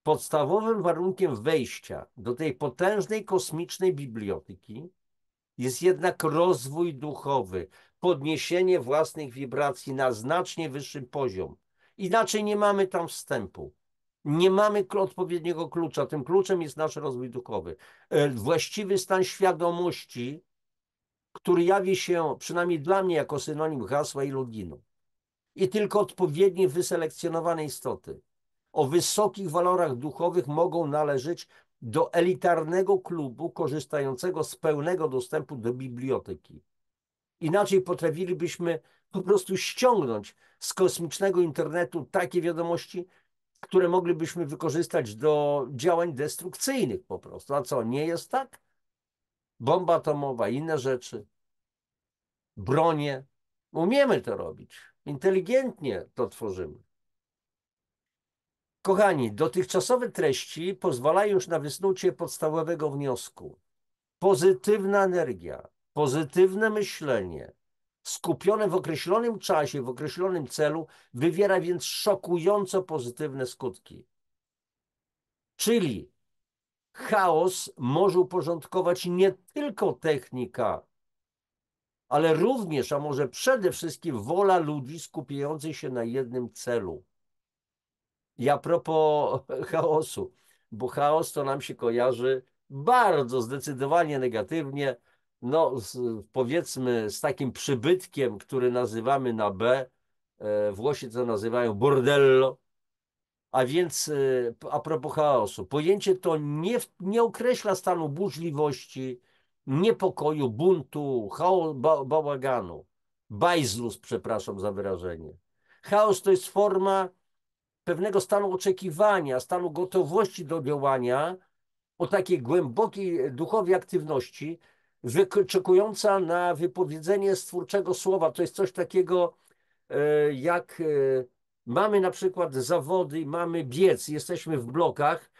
podstawowym warunkiem wejścia do tej potężnej kosmicznej biblioteki jest jednak rozwój duchowy, podniesienie własnych wibracji na znacznie wyższy poziom. Inaczej nie mamy tam wstępu. Nie mamy odpowiedniego klucza. Tym kluczem jest nasz rozwój duchowy. Właściwy stan świadomości, który jawi się, przynajmniej dla mnie, jako synonim hasła i loginu. I tylko odpowiednio wyselekcjonowane istoty o wysokich walorach duchowych mogą należeć do elitarnego klubu korzystającego z pełnego dostępu do biblioteki. Inaczej potrafilibyśmy po prostu ściągnąć z kosmicznego internetu takie wiadomości, które moglibyśmy wykorzystać do działań destrukcyjnych po prostu. A co, nie jest tak? Bomba atomowa, inne rzeczy, bronie. Umiemy to robić. Inteligentnie to tworzymy. Kochani, dotychczasowe treści pozwalają już na wysnucie podstawowego wniosku. Pozytywna energia, pozytywne myślenie, skupione w określonym czasie, w określonym celu, wywiera więc szokująco pozytywne skutki. Czyli chaos może uporządkować nie tylko technika, ale również, a może przede wszystkim wola ludzi skupiających się na jednym celu. I a propos chaosu, bo chaos to nam się kojarzy bardzo zdecydowanie negatywnie, no powiedzmy z takim przybytkiem, który nazywamy na B, Włosi to nazywają bordello, a więc a propos chaosu, pojęcie to nie określa stanu burzliwości, niepokoju, buntu, bałaganu, bajzlus, przepraszam za wyrażenie. Chaos to jest forma pewnego stanu oczekiwania, stanu gotowości do działania, o takiej głębokiej duchowej aktywności, wyczekująca na wypowiedzenie stwórczego słowa. To jest coś takiego, jak mamy na przykład zawody, mamy biec, jesteśmy w blokach,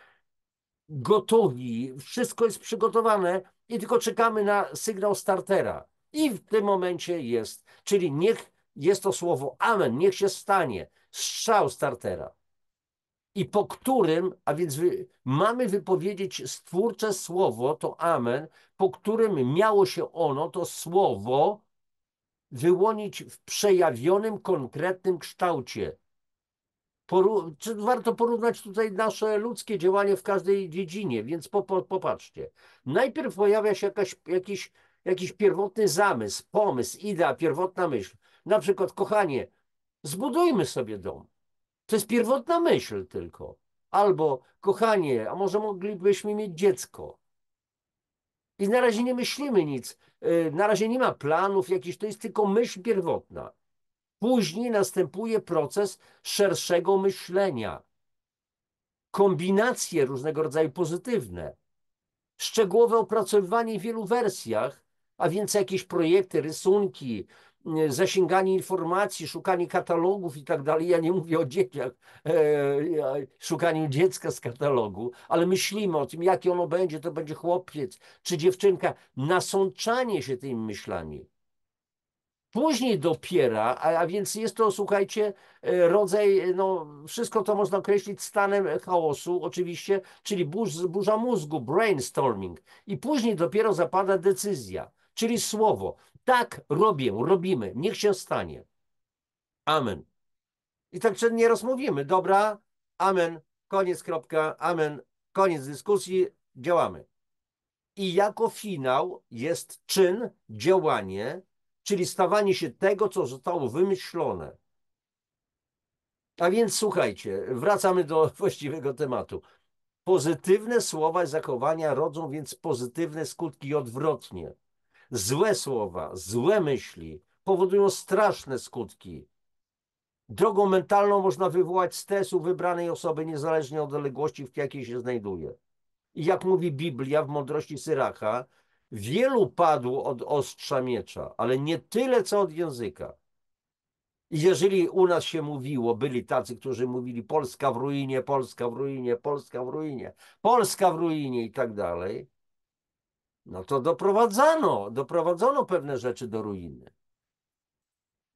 gotowi, wszystko jest przygotowane i tylko czekamy na sygnał startera. I w tym momencie jest, czyli niech jest to słowo amen, niech się stanie, strzał startera. I po którym, a więc mamy wypowiedzieć stwórcze słowo, to amen, po którym miało się ono, to słowo, wyłonić w przejawionym, konkretnym kształcie. Czy warto porównać tutaj nasze ludzkie działanie w każdej dziedzinie, więc popatrzcie. Najpierw pojawia się jakiś pierwotny zamysł, pomysł, idea, pierwotna myśl. Na przykład, kochanie, zbudujmy sobie dom. To jest pierwotna myśl tylko. Albo, kochanie, a może moglibyśmy mieć dziecko. I na razie nie myślimy nic. Na razie nie ma planów jakichś, to jest tylko myśl pierwotna. Później następuje proces szerszego myślenia. Kombinacje różnego rodzaju pozytywne. Szczegółowe opracowywanie w wielu wersjach, a więc jakieś projekty, rysunki, zasięganie informacji, szukanie katalogów i tak dalej. Ja nie mówię o dzieciach, szukaniu dziecka z katalogu, ale myślimy o tym, jakie ono będzie, to będzie chłopiec czy dziewczynka. Nasączanie się tymi myślami. Później dopiero, a więc jest to, słuchajcie, rodzaj, no wszystko to można określić stanem chaosu, oczywiście, czyli burza mózgu, brainstorming. I później dopiero zapada decyzja, czyli słowo. Tak robię, robimy. Niech się stanie. Amen. I tak nieraz mówimy, dobra, amen, koniec, kropka, amen, koniec dyskusji, działamy. I jako finał jest czyn, działanie, czyli stawanie się tego, co zostało wymyślone. A więc słuchajcie, wracamy do właściwego tematu. Pozytywne słowa i zachowania rodzą więc pozytywne skutki i odwrotnie. Złe słowa, złe myśli powodują straszne skutki. Drogą mentalną można wywołać stres u wybranej osoby, niezależnie od odległości, w jakiej się znajduje. I jak mówi Biblia w mądrości Syracha, wielu padło od ostrza miecza, ale nie tyle, co od języka. I jeżeli u nas się mówiło, byli tacy, którzy mówili Polska w ruinie, Polska w ruinie, Polska w ruinie, Polska w ruinie i tak dalej, no to doprowadzono pewne rzeczy do ruiny.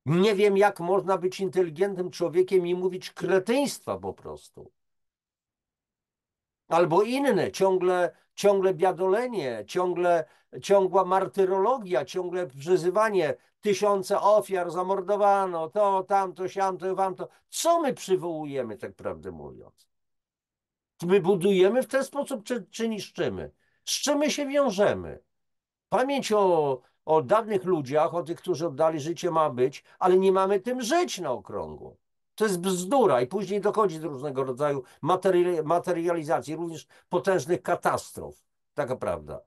Nie wiem, jak można być inteligentnym człowiekiem i mówić kretyństwa po prostu. Albo inne, ciągle biadolenie, ciągła martyrologia, ciągle przyzywanie, tysiące ofiar zamordowano, to, tamto, siamto, wamto. Co my przywołujemy, tak prawdę mówiąc? My budujemy w ten sposób, czy niszczymy? Z czym my się wiążemy? Pamięć o dawnych ludziach, o tych, którzy oddali życie, ma być, ale nie mamy tym żyć na okrągło. To jest bzdura i później dochodzi do różnego rodzaju materializacji, również potężnych katastrof. Taka prawda.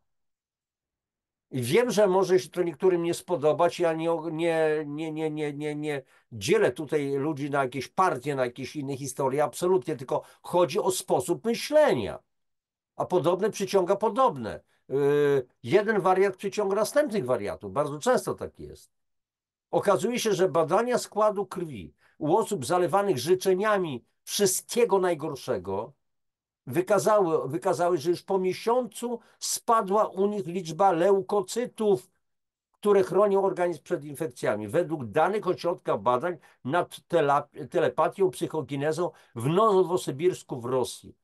I wiem, że może się to niektórym nie spodobać. Ja nie dzielę tutaj ludzi na jakieś partie, na jakieś inne historie. Absolutnie, tylko chodzi o sposób myślenia. A podobne przyciąga podobne. Jeden wariat przyciąga następnych wariatów. Bardzo często tak jest. Okazuje się, że badania składu krwi u osób zalewanych życzeniami wszystkiego najgorszego wykazały, że już po miesiącu spadła u nich liczba leukocytów, które chronią organizm przed infekcjami. Według danych ośrodka badań nad telepatią, psychokinezą w Nowosybirsku w Rosji.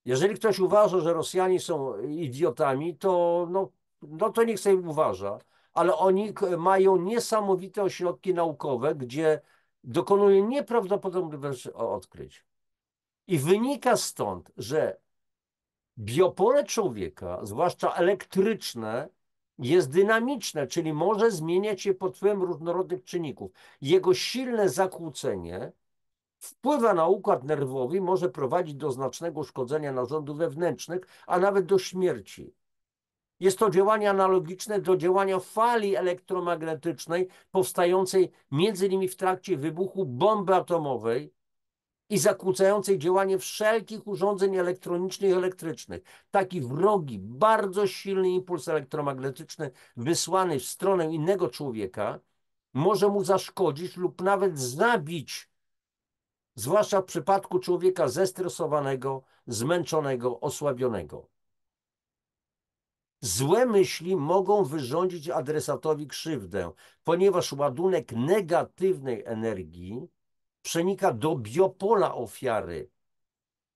Jeżeli ktoś uważa, że Rosjanie są idiotami, no to niech sobie uważa, ale oni mają niesamowite ośrodki naukowe, gdzie dokonują nieprawdopodobnych odkryć. I wynika stąd, że biopole człowieka, zwłaszcza elektryczne, jest dynamiczne, czyli może zmieniać się pod wpływem różnorodnych czynników. Jego silne zakłócenie wpływa na układ nerwowy i może prowadzić do znacznego uszkodzenia narządów wewnętrznych, a nawet do śmierci. Jest to działanie analogiczne do działania fali elektromagnetycznej powstającej między innymi w trakcie wybuchu bomby atomowej i zakłócającej działanie wszelkich urządzeń elektronicznych i elektrycznych. Taki wrogi, bardzo silny impuls elektromagnetyczny wysłany w stronę innego człowieka może mu zaszkodzić lub nawet zabić, zwłaszcza w przypadku człowieka zestresowanego, zmęczonego, osłabionego. Złe myśli mogą wyrządzić adresatowi krzywdę, ponieważ ładunek negatywnej energii przenika do biopola ofiary,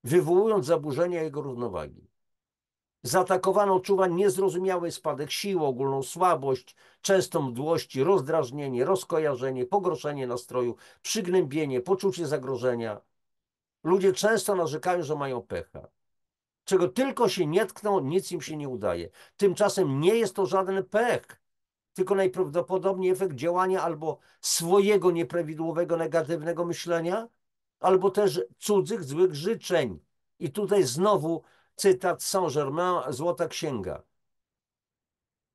wywołując zaburzenia jego równowagi. Zaatakowano odczuwa niezrozumiały spadek siły, ogólną słabość, częstą mdłość, rozdrażnienie, rozkojarzenie, pogorszenie nastroju, przygnębienie, poczucie zagrożenia. Ludzie często narzekają, że mają pecha. Czego tylko się nie tkną, nic im się nie udaje. Tymczasem nie jest to żaden pech, tylko najprawdopodobniej efekt działania albo swojego nieprawidłowego, negatywnego myślenia, albo też cudzych, złych życzeń. I tutaj znowu cytat Saint-Germain, Złota Księga.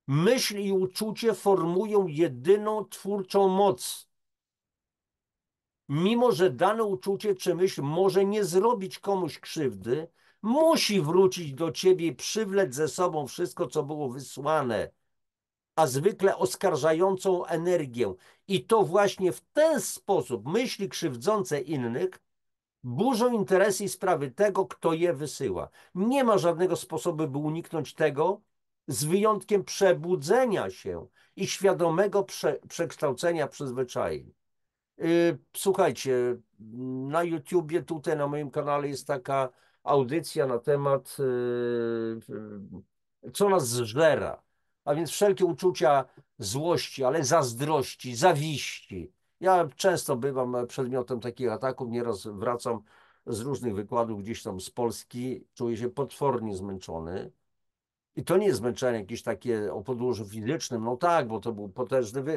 Myśl i uczucie formują jedyną twórczą moc. Mimo że dane uczucie czy myśl może nie zrobić komuś krzywdy, musi wrócić do ciebie i przywlec ze sobą wszystko, co było wysłane, a zwykle oskarżającą energię. I to właśnie w ten sposób myśli krzywdzące innych burzą interesy i sprawy tego, kto je wysyła. Nie ma żadnego sposobu, by uniknąć tego, z wyjątkiem przebudzenia się i świadomego przekształcenia przyzwyczajeń. Słuchajcie, na YouTubie, tutaj na moim kanale jest taka audycja na temat co nas zżera. a więc wszelkie uczucia złości, ale zazdrości, zawiści. Ja często bywam przedmiotem takich ataków, nieraz wracam z różnych wykładów gdzieś tam z Polski, czuję się potwornie zmęczony. I to nie jest zmęczenie jakieś takie o podłożu fizycznym, no tak, bo to były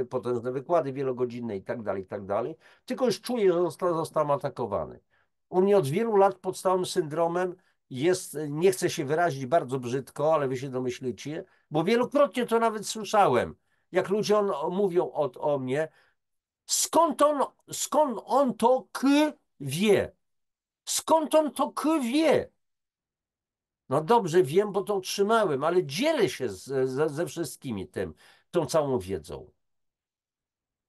potężne wykłady wielogodzinne i tak dalej, tylko już czuję, że zostałem atakowany. U mnie od wielu lat podstawowym syndromem jest, nie chcę się wyrazić bardzo brzydko, ale wy się domyślicie, bo wielokrotnie to nawet słyszałem, jak ludzie mówią o mnie, skąd on to wie? Skąd on to wie? No dobrze, wiem, bo to otrzymałem, ale dzielę się ze wszystkimi tą całą wiedzą.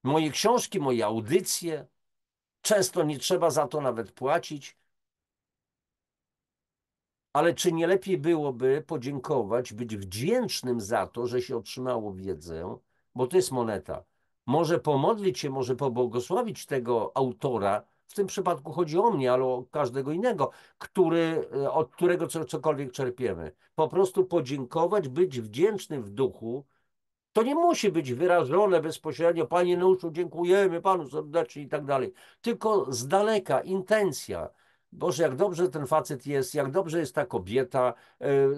Moje książki, moje audycje, często nie trzeba za to nawet płacić, ale czy nie lepiej byłoby podziękować, być wdzięcznym za to, że się otrzymało wiedzę, bo to jest moneta. Może pomodlić się, może pobłogosławić tego autora, w tym przypadku chodzi o mnie, ale o każdego innego, od którego cokolwiek czerpiemy. Po prostu podziękować, być wdzięcznym w duchu. To nie musi być wyrażone bezpośrednio, Panie Neuszu, dziękujemy Panu serdecznie i tak dalej, tylko z daleka, intencja. Boże, jak dobrze ten facet jest, jak dobrze jest ta kobieta,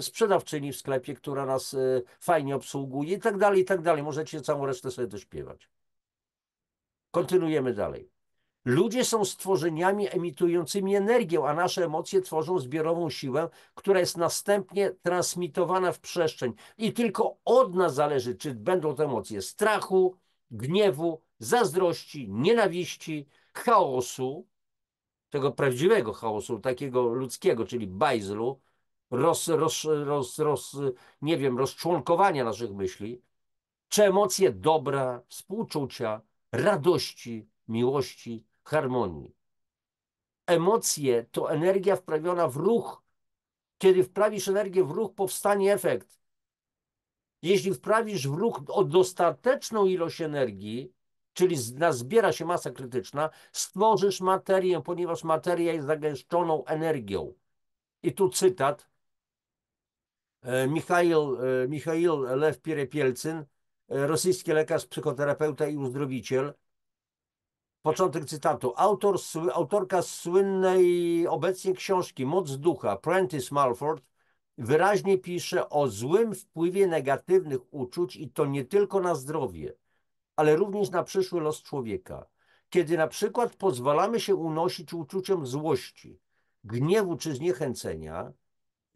sprzedawczyni w sklepie, która nas fajnie obsługuje i tak dalej, i tak dalej. Możecie całą resztę sobie dośpiewać. Kontynuujemy dalej. Ludzie są stworzeniami emitującymi energię, a nasze emocje tworzą zbiorową siłę, która jest następnie transmitowana w przestrzeń. I tylko od nas zależy, czy będą to emocje strachu, gniewu, zazdrości, nienawiści, chaosu, tego prawdziwego chaosu, takiego ludzkiego, czyli bajzlu, nie wiem, rozczłonkowania naszych myśli, czy emocje dobra, współczucia, radości, miłości, harmonii. Emocje to energia wprawiona w ruch. Kiedy wprawisz energię w ruch, powstanie efekt. Jeśli wprawisz w ruch o dostateczną ilość energii, czyli nazbiera się masa krytyczna, stworzysz materię, ponieważ materia jest zagęszczoną energią. I tu cytat. Michail Lew Pierepielcyn, rosyjski lekarz, psychoterapeuta i uzdrowiciel. Początek cytatu. Autorka słynnej obecnie książki Moc Ducha, Prentice Mulford, wyraźnie pisze o złym wpływie negatywnych uczuć i to nie tylko na zdrowie, ale również na przyszły los człowieka. Kiedy na przykład pozwalamy się unosić uczuciem złości, gniewu czy zniechęcenia,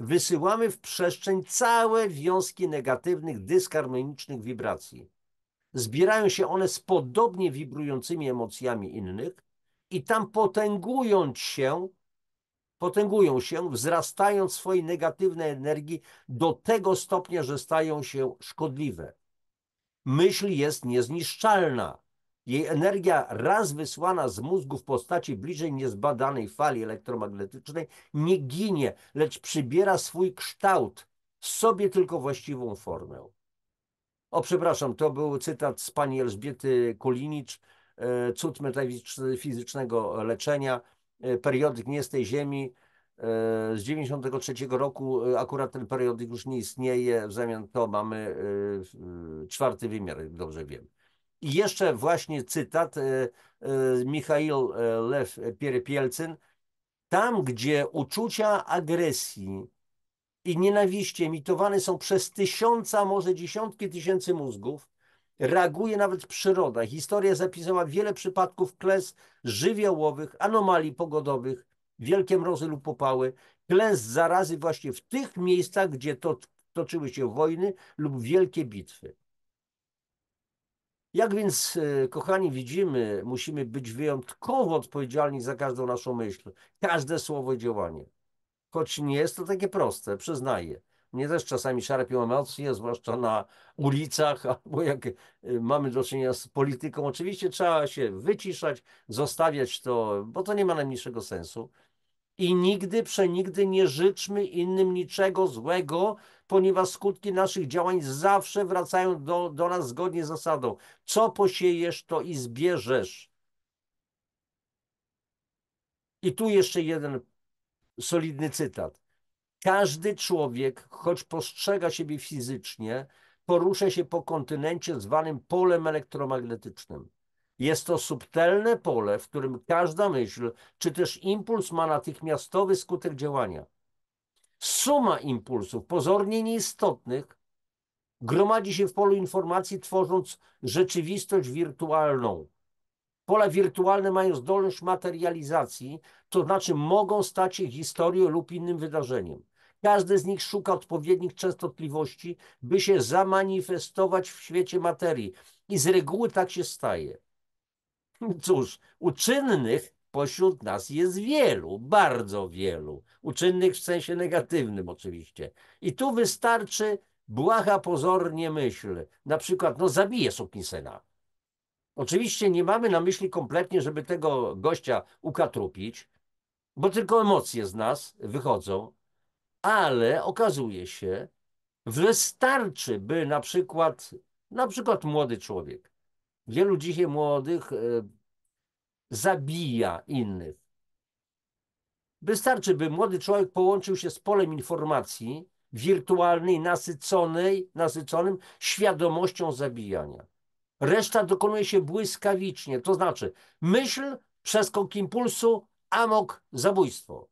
wysyłamy w przestrzeń całe wiązki negatywnych, dysharmonicznych wibracji. Zbierają się one z podobnie wibrującymi emocjami innych i tam potęgują się, wzrastając swojej negatywnej energii do tego stopnia, że stają się szkodliwe. Myśl jest niezniszczalna. Jej energia raz wysłana z mózgu w postaci bliżej niezbadanej fali elektromagnetycznej nie ginie, lecz przybiera swój kształt, sobie tylko właściwą formę. O, przepraszam, to był cytat z pani Elżbiety Kulinicz, Cud metafizycznego leczenia, periodyk Nie z tej ziemi z 93 roku. Akurat ten periodyk już nie istnieje, w zamian to mamy czwarty wymiar, jak dobrze wiem. I jeszcze właśnie cytat Michail Lew Pierepielcyn. Tam, gdzie uczucia agresji i nienawiści emitowane są przez tysiące, a może dziesiątki tysięcy mózgów, reaguje nawet przyroda. Historia zapisała wiele przypadków klęsk żywiołowych, anomalii pogodowych, wielkie mrozy lub popały, klęsk zarazy właśnie w tych miejscach, gdzie toczyły się wojny lub wielkie bitwy. Jak więc, kochani, widzimy, musimy być wyjątkowo odpowiedzialni za każdą naszą myśl, każde słowo i działanie. Choć nie jest to takie proste, przyznaję. Mnie też czasami szarpią emocje, zwłaszcza na ulicach, albo jak mamy do czynienia z polityką. Oczywiście trzeba się wyciszać, zostawiać to, bo to nie ma najmniejszego sensu. I nigdy, przenigdy nie życzmy innym niczego złego, ponieważ skutki naszych działań zawsze wracają do nas zgodnie z zasadą. Co posiejesz, to i zbierzesz. I tu jeszcze jeden solidny cytat. Każdy człowiek, choć postrzega siebie fizycznie, porusza się po kontynencie zwanym polem elektromagnetycznym. Jest to subtelne pole, w którym każda myśl, czy też impuls ma natychmiastowy skutek działania. Suma impulsów, pozornie nieistotnych, gromadzi się w polu informacji, tworząc rzeczywistość wirtualną. Pola wirtualne mają zdolność materializacji, to znaczy mogą stać się historią lub innym wydarzeniem. Każdy z nich szuka odpowiednich częstotliwości, by się zamanifestować w świecie materii. I z reguły tak się staje. Cóż, uczynnych pośród nas jest wielu, bardzo wielu. Uczynnych w sensie negatywnym oczywiście. I tu wystarczy błaha pozornie myśl. Na przykład, no zabiję sukinsyna. Oczywiście nie mamy na myśli kompletnie, żeby tego gościa ukatrupić, bo tylko emocje z nas wychodzą, ale okazuje się, wystarczy, by na przykład młody człowiek, wielu dzisiaj młodych zabija innych. Wystarczy, by młody człowiek połączył się z polem informacji wirtualnej, nasyconym świadomością zabijania. Reszta dokonuje się błyskawicznie, to znaczy myśl, przeskok impulsu, amok, zabójstwo.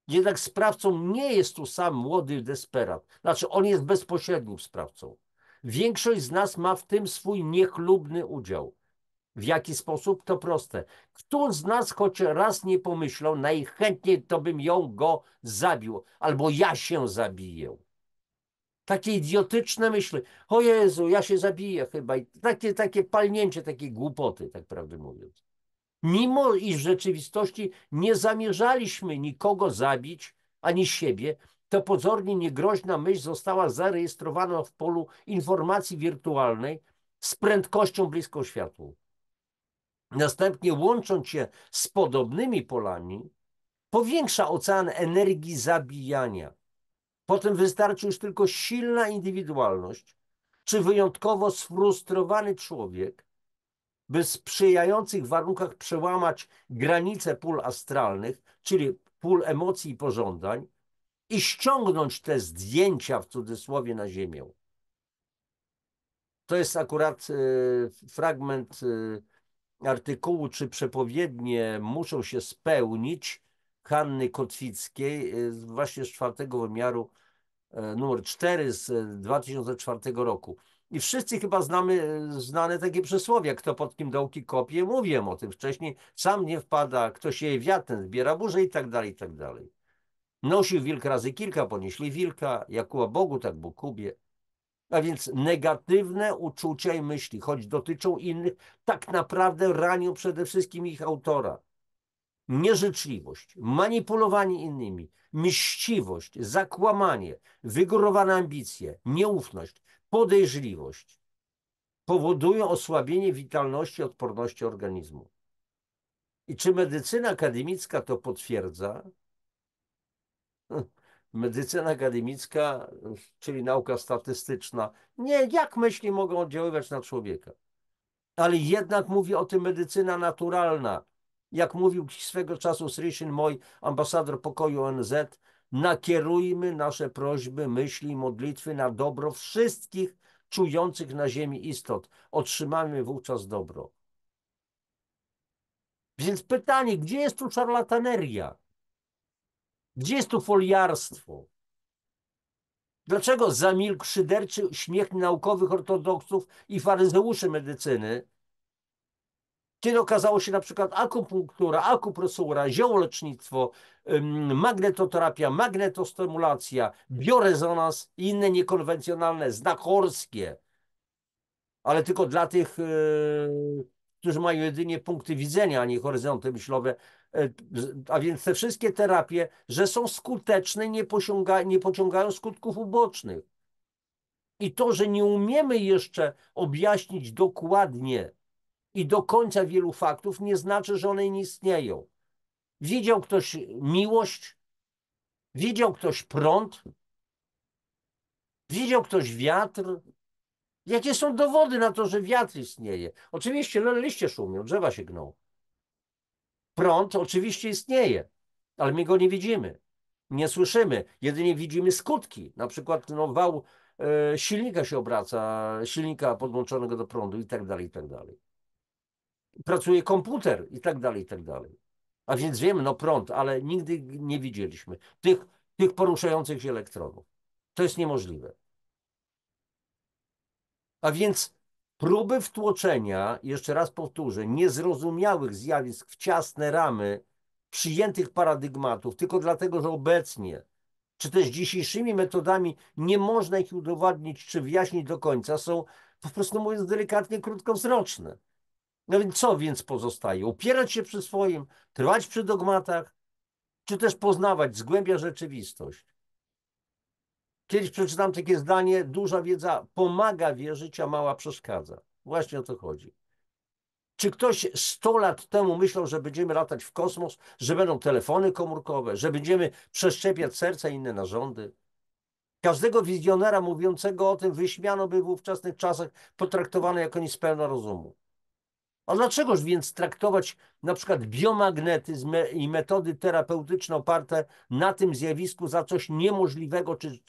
Jednak sprawcą nie jest tu sam młody desperat. Znaczy on jest bezpośrednim sprawcą. Większość z nas ma w tym swój niechlubny udział. W jaki sposób? To proste. Kto z nas choć raz nie pomyślał, najchętniej to bym go zabił, albo ja się zabiję. Takie idiotyczne myśli. O Jezu, ja się zabiję chyba. I takie palnięcie, takie głupoty, tak prawdę mówiąc. Mimo iż w rzeczywistości nie zamierzaliśmy nikogo zabić, ani siebie, to pozornie niegroźna myśl została zarejestrowana w polu informacji wirtualnej z prędkością bliską światłu. Następnie łącząc się z podobnymi polami, powiększa ocean energii zabijania. Potem wystarczy już tylko silna indywidualność, czy wyjątkowo sfrustrowany człowiek, by w sprzyjających warunkach przełamać granice pól astralnych, czyli pól emocji i pożądań, i ściągnąć te zdjęcia w cudzysłowie na ziemię. To jest akurat fragment artykułu, czy przepowiednie muszą się spełnić Hanny Kotwickiej, właśnie z czwartego wymiaru, numer 4 z 2004 roku. I wszyscy chyba znane takie przysłowie, kto pod kim dołki kopie, mówiłem o tym wcześniej, sam nie wpada, kto sieje wiatr, ten zbiera burzę i tak dalej, i tak dalej. Nosił wilk razy kilka, ponieśli wilka, Jakuba Bogu, tak Bóg Kubie. A więc negatywne uczucia i myśli, choć dotyczą innych, tak naprawdę ranią przede wszystkim ich autora. Nieżyczliwość, manipulowanie innymi, mściwość, zakłamanie, wygórowane ambicje, nieufność, podejrzliwość powodują osłabienie witalności i odporności organizmu. I czy medycyna akademicka to potwierdza? Medycyna akademicka, czyli nauka statystyczna, nie, jak myśli mogą oddziaływać na człowieka. Ale jednak mówi o tym medycyna naturalna. Jak mówił swego czasu Srishin Moy, ambasador pokoju ONZ, nakierujmy nasze prośby, myśli i modlitwy na dobro wszystkich czujących na ziemi istot. Otrzymamy wówczas dobro. Więc pytanie, gdzie jest tu szarlataneria? Gdzie jest tu foliarstwo? Dlaczego zamilkł szyderczy śmiech naukowych ortodoksów i faryzeuszy medycyny, kiedy okazało się na przykład akupunktura, akupresura, ziołolecznictwo, magnetoterapia, magnetostymulacja, biorezonans i inne niekonwencjonalne, znachorskie, ale tylko dla tych, którzy mają jedynie punkty widzenia, a nie horyzonty myślowe, a więc te wszystkie terapie, że są skuteczne, nie pociągają skutków ubocznych. I to, że nie umiemy jeszcze objaśnić dokładnie i do końca wielu faktów, nie znaczy, że one nie istnieją. Widział ktoś miłość? Widział ktoś prąd? Widział ktoś wiatr? Jakie są dowody na to, że wiatr istnieje? Oczywiście liście szumią, drzewa się gną. Prąd oczywiście istnieje, ale my go nie widzimy. Nie słyszymy, jedynie widzimy skutki. Na przykład wał silnika się obraca, silnika podłączonego do prądu i tak dalej, i tak dalej. Pracuje komputer i tak dalej, i tak dalej. A więc wiemy, no prąd, ale nigdy nie widzieliśmy tych poruszających się elektronów. To jest niemożliwe. A więc próby wtłoczenia, jeszcze raz powtórzę, niezrozumiałych zjawisk w ciasne ramy przyjętych paradygmatów, tylko dlatego, że obecnie, czy też dzisiejszymi metodami nie można ich udowodnić, czy wyjaśnić do końca, są po prostu, mówiąc delikatnie, krótkowzroczne. No więc co więc pozostaje? Upierać się przy swoim, trwać przy dogmatach, czy też poznawać, zgłębiać rzeczywistość? Kiedyś przeczytałem takie zdanie: duża wiedza pomaga wierzyć, a mała przeszkadza. Właśnie o to chodzi. Czy ktoś 100 lat temu myślał, że będziemy latać w kosmos, że będą telefony komórkowe, że będziemy przeszczepiać serca i inne narządy? Każdego wizjonera mówiącego o tym wyśmiano by w ówczesnych czasach, potraktowano jako niespełna rozumu. A dlaczegoż więc traktować na przykład biomagnetyzm i metody terapeutyczne oparte na tym zjawisku za coś niemożliwego, czy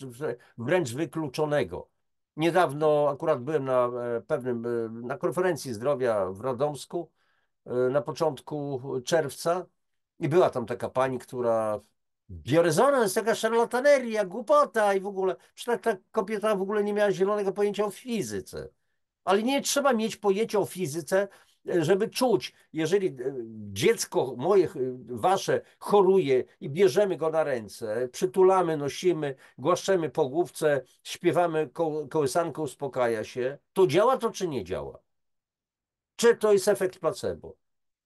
wręcz wykluczonego? Niedawno akurat byłem na konferencji zdrowia w Radomsku na początku czerwca i była tam taka pani, która: biorezonans, jaka szarlataneria, głupota i w ogóle. Przecież ta kobieta w ogóle nie miała zielonego pojęcia o fizyce. Ale nie trzeba mieć pojęcia o fizyce, żeby czuć, jeżeli dziecko moje, wasze choruje i bierzemy go na ręce, przytulamy, nosimy, głaszczemy po główce, śpiewamy kołysankę, uspokaja się, to działa to, czy nie działa? Czy to jest efekt placebo?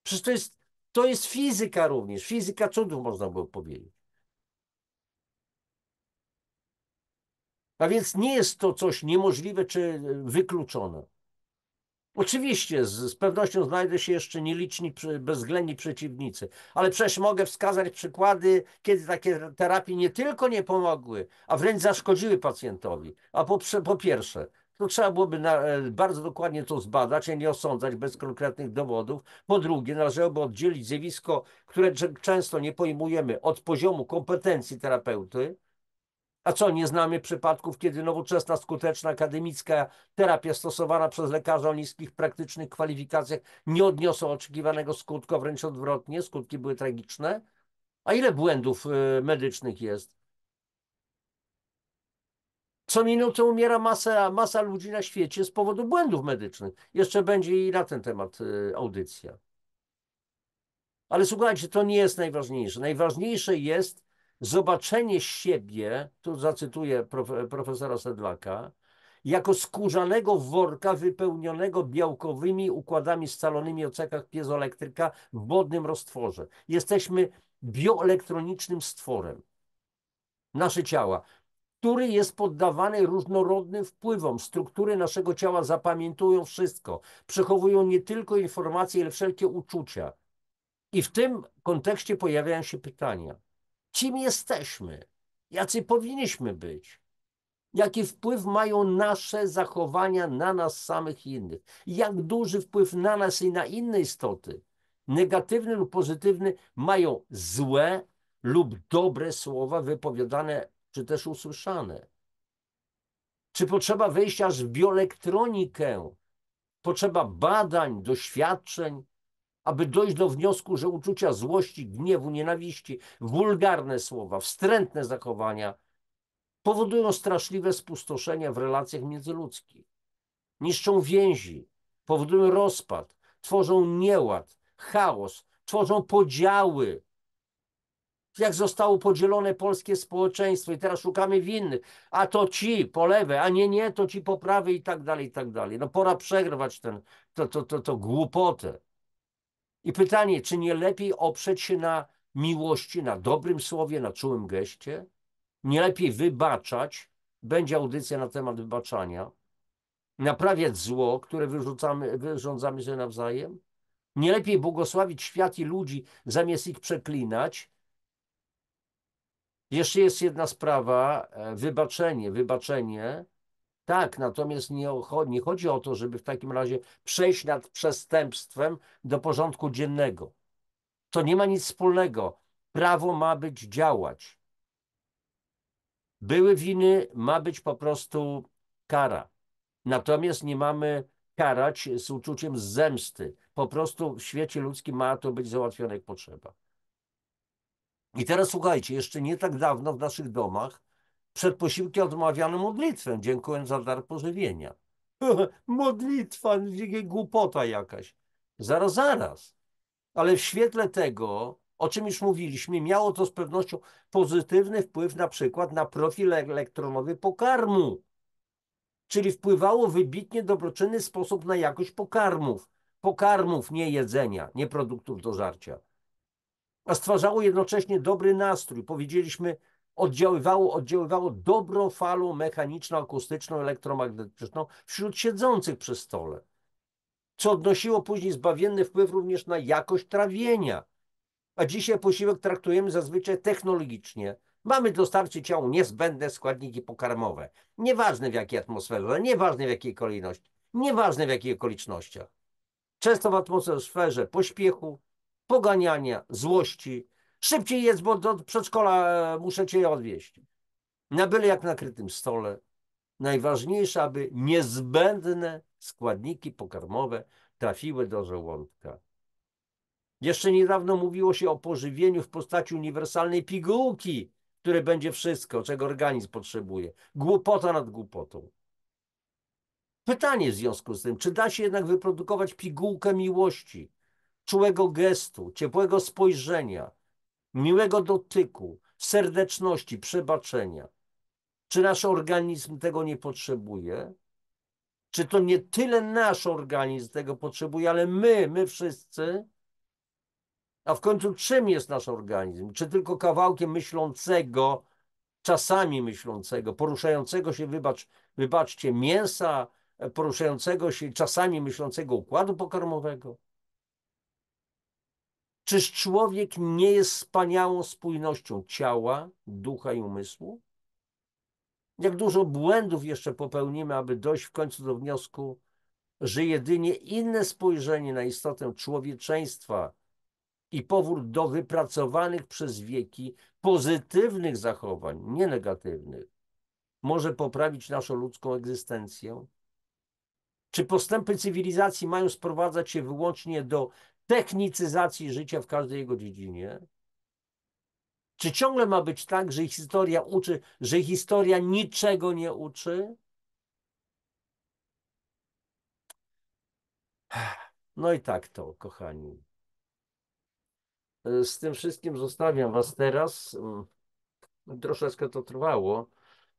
Przecież to jest fizyka również, fizyka cudów, można by powiedzieć. A więc nie jest to coś niemożliwe czy wykluczone. Oczywiście, z pewnością znajdą się jeszcze nieliczni, bezwzględni przeciwnicy, ale przecież mogę wskazać przykłady, kiedy takie terapie nie tylko nie pomogły, a wręcz zaszkodziły pacjentowi. A po pierwsze, to trzeba byłoby bardzo dokładnie to zbadać, a nie osądzać bez konkretnych dowodów. Po drugie, należałoby oddzielić zjawisko, które często nie pojmujemy, od poziomu kompetencji terapeuty. A co, nie znamy przypadków, kiedy nowoczesna, skuteczna, akademicka terapia stosowana przez lekarza o niskich praktycznych kwalifikacjach nie odniosła oczekiwanego skutku, a wręcz odwrotnie, skutki były tragiczne? A ile błędów medycznych jest? Co minutę umiera masa ludzi na świecie z powodu błędów medycznych. Jeszcze będzie i na ten temat audycja. Ale słuchajcie, to nie jest najważniejsze. Najważniejsze jest zobaczenie siebie, tu zacytuję profesora Sedlaka, jako skórzanego worka wypełnionego białkowymi układami scalonymi o cechach piezoelektryka w wodnym roztworze. Jesteśmy bioelektronicznym stworem. Nasze ciała, który jest poddawany różnorodnym wpływom. Struktury naszego ciała zapamiętują wszystko. Przechowują nie tylko informacje, ale wszelkie uczucia. I w tym kontekście pojawiają się pytania: kim jesteśmy? Jacy powinniśmy być? Jaki wpływ mają nasze zachowania na nas samych i innych? Jak duży wpływ na nas i na inne istoty, negatywny lub pozytywny, mają złe lub dobre słowa wypowiadane czy też usłyszane? Czy potrzeba wejścia aż w bioelektronikę? Potrzeba badań, doświadczeń, aby dojść do wniosku, że uczucia złości, gniewu, nienawiści, wulgarne słowa, wstrętne zachowania powodują straszliwe spustoszenia w relacjach międzyludzkich, niszczą więzi, powodują rozpad, tworzą nieład, chaos, tworzą podziały. Jak zostało podzielone polskie społeczeństwo i teraz szukamy winnych, a to ci po lewej, a nie, to ci po prawej i tak dalej, i tak dalej. No pora przegrywać to głupotę. I pytanie, czy nie lepiej oprzeć się na miłości, na dobrym słowie, na czułym geście? Nie lepiej wybaczać, będzie audycja na temat wybaczania, naprawiać zło, które wyrządzamy sobie nawzajem? Nie lepiej błogosławić świat i ludzi, zamiast ich przeklinać? Jeszcze jest jedna sprawa, wybaczenie. Tak, natomiast nie chodzi o to, żeby w takim razie przejść nad przestępstwem do porządku dziennego. To nie ma nic wspólnego. Prawo ma działać. Były winy, ma być po prostu kara. Natomiast nie mamy karać z uczuciem zemsty. Po prostu w świecie ludzkim ma to być załatwione jak potrzeba. I teraz słuchajcie, jeszcze nie tak dawno w naszych domach przed posiłkiem odmawiano modlitwę, dziękując za dar pożywienia. Modlitwa, głupota jakaś. Zaraz, zaraz. Ale w świetle tego, o czym już mówiliśmy, miało to z pewnością pozytywny wpływ na przykład na profil elektronowy pokarmu. Czyli wpływało w wybitnie dobroczynny sposób na jakość pokarmów. Pokarmów, nie jedzenia, nie produktów do żarcia. A stwarzało jednocześnie dobry nastrój. Powiedzieliśmy, oddziaływało dobrą falą mechaniczną, akustyczną, elektromagnetyczną wśród siedzących przy stole. Co odnosiło później zbawienny wpływ również na jakość trawienia. A dzisiaj posiłek traktujemy zazwyczaj technologicznie. Mamy dostarczyć ciału niezbędne składniki pokarmowe. Nieważne w jakiej atmosferze, nieważne w jakiej kolejności, nieważne w jakich okolicznościach. Często w atmosferze pośpiechu, poganiania, złości. Szybciej jedz, bo do przedszkola muszę cię odwieźć. Na byle jak nakrytym stole. Najważniejsze, aby niezbędne składniki pokarmowe trafiły do żołądka. Jeszcze niedawno mówiło się o pożywieniu w postaci uniwersalnej pigułki, które będzie wszystko, czego organizm potrzebuje. Głupota nad głupotą. Pytanie w związku z tym, czy da się jednak wyprodukować pigułkę miłości, czułego gestu, ciepłego spojrzenia, miłego dotyku, serdeczności, przebaczenia? Czy nasz organizm tego nie potrzebuje? Czy to nie tyle nasz organizm tego potrzebuje, ale my wszyscy? A w końcu czym jest nasz organizm? Czy tylko kawałkiem myślącego, czasami myślącego, poruszającego się, wybaczcie, mięsa, poruszającego się, czasami myślącego układu pokarmowego? Czyż człowiek nie jest wspaniałą spójnością ciała, ducha i umysłu? Jak dużo błędów jeszcze popełnimy, aby dojść w końcu do wniosku, że jedynie inne spojrzenie na istotę człowieczeństwa i powrót do wypracowanych przez wieki pozytywnych zachowań, nie negatywnych, może poprawić naszą ludzką egzystencję? Czy postępy cywilizacji mają sprowadzać się wyłącznie do technicyzacji życia w każdej jego dziedzinie? Czy ciągle ma być tak, że ich historia uczy, że ich historia niczego nie uczy? No i tak to, kochani. Z tym wszystkim zostawiam was teraz. Troszeczkę to trwało,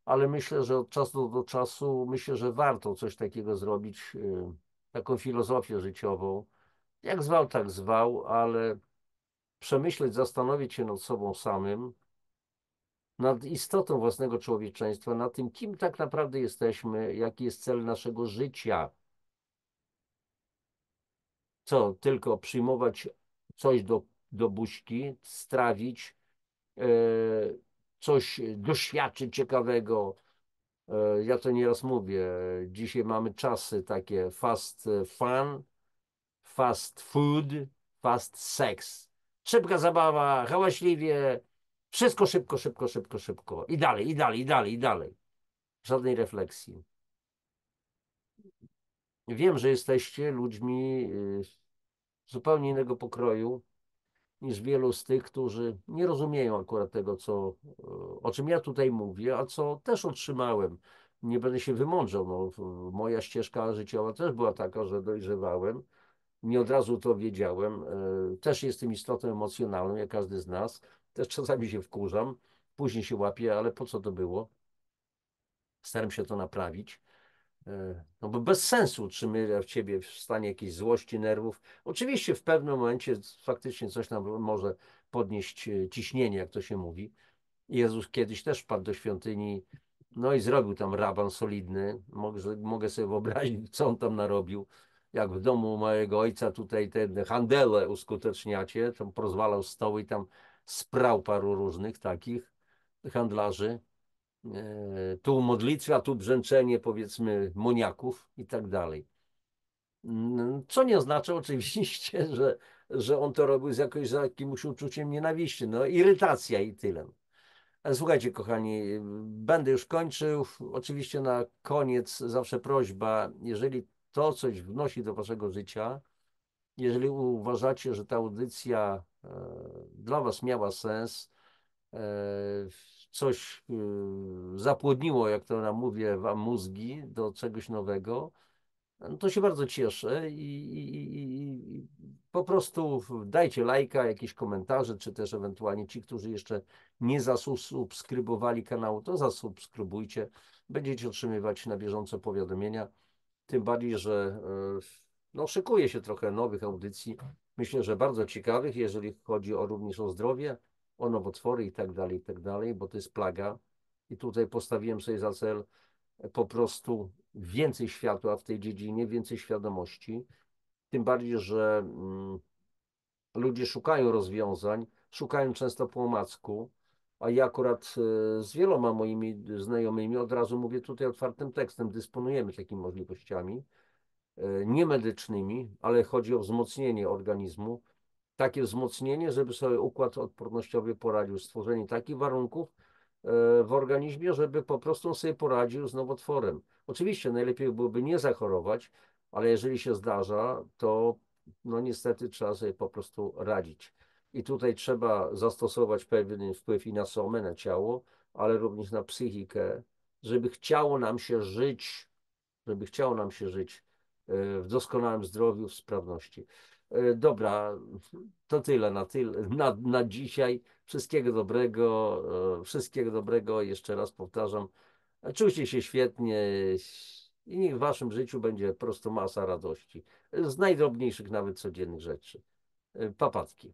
ale myślę, że od czasu do czasu, myślę, że warto coś takiego zrobić, taką filozofię życiową. Jak zwał, tak zwał, ale przemyśleć, zastanowić się nad sobą samym, nad istotą własnego człowieczeństwa, nad tym, kim tak naprawdę jesteśmy, jaki jest cel naszego życia. Co, tylko przyjmować coś do buźki, strawić, e, coś doświadczyć ciekawego. Ja to nieraz mówię, dzisiaj mamy czasy takie fast fun, fast food, fast sex. Szybka zabawa, hałaśliwie, wszystko szybko, szybko, szybko, szybko. I dalej, i dalej, i dalej, i dalej. Żadnej refleksji. Wiem, że jesteście ludźmi zupełnie innego pokroju niż wielu z tych, którzy nie rozumieją akurat tego, o czym ja tutaj mówię, a co też otrzymałem. Nie będę się wymądrzał. No, moja ścieżka życiowa też była taka, że dojrzewałem. Nie od razu to wiedziałem. Też jestem istotą emocjonalną, jak każdy z nas. Też czasami się wkurzam, później się łapię, ale po co to było? Staram się to naprawić. No bo bez sensu utrzymywać w ciebie w stanie jakiejś złości, nerwów. Oczywiście w pewnym momencie faktycznie coś nam może podnieść ciśnienie, jak to się mówi. Jezus kiedyś też wpadł do świątyni, no i zrobił tam raban solidny. Mogę sobie wyobrazić, co on tam narobił. Jak w domu mojego ojca tutaj te handele uskuteczniacie, tam porozwalał stoły i tam sprał paru różnych takich handlarzy. Tu modlitwa, tu brzęczenie, powiedzmy, moniaków i tak dalej. Co nie oznacza oczywiście, że on to robił z jakimś uczuciem nienawiści. No, irytacja i tyle. Słuchajcie, kochani, będę już kończył. Oczywiście na koniec zawsze prośba, jeżeli to coś wnosi do waszego życia, jeżeli uważacie, że ta audycja dla was miała sens, e, coś zapłodniło, jak to nam mówię, wam mózgi do czegoś nowego, no to się bardzo cieszę i po prostu dajcie lajka, jakieś komentarze, czy też ewentualnie ci, którzy jeszcze nie zasubskrybowali kanału, to zasubskrybujcie. Będziecie otrzymywać na bieżąco powiadomienia. Tym bardziej, że no, szykuje się trochę nowych audycji. Myślę, że bardzo ciekawych, jeżeli chodzi również o zdrowie, o nowotwory i tak dalej, bo to jest plaga. I tutaj postawiłem sobie za cel po prostu więcej światła w tej dziedzinie, więcej świadomości. Tym bardziej, że ludzie szukają rozwiązań, szukają często po omacku, a ja akurat z wieloma moimi znajomymi od razu mówię tutaj otwartym tekstem, dysponujemy takimi możliwościami niemedycznymi, ale chodzi o wzmocnienie organizmu, takie wzmocnienie, żeby sobie układ odpornościowy poradził, stworzenie takich warunków w organizmie, żeby po prostu on sobie poradził z nowotworem. Oczywiście najlepiej byłoby nie zachorować, ale jeżeli się zdarza, to no niestety trzeba sobie po prostu radzić. I tutaj trzeba zastosować pewien wpływ i na somę, na ciało, ale również na psychikę, żeby chciało nam się żyć, żeby chciało nam się żyć w doskonałym zdrowiu, w sprawności. Dobra, to tyle na dzisiaj. Wszystkiego dobrego, jeszcze raz powtarzam. Czujcie się świetnie i niech w waszym życiu będzie po prostu masa radości. Z najdrobniejszych nawet codziennych rzeczy. Papatki.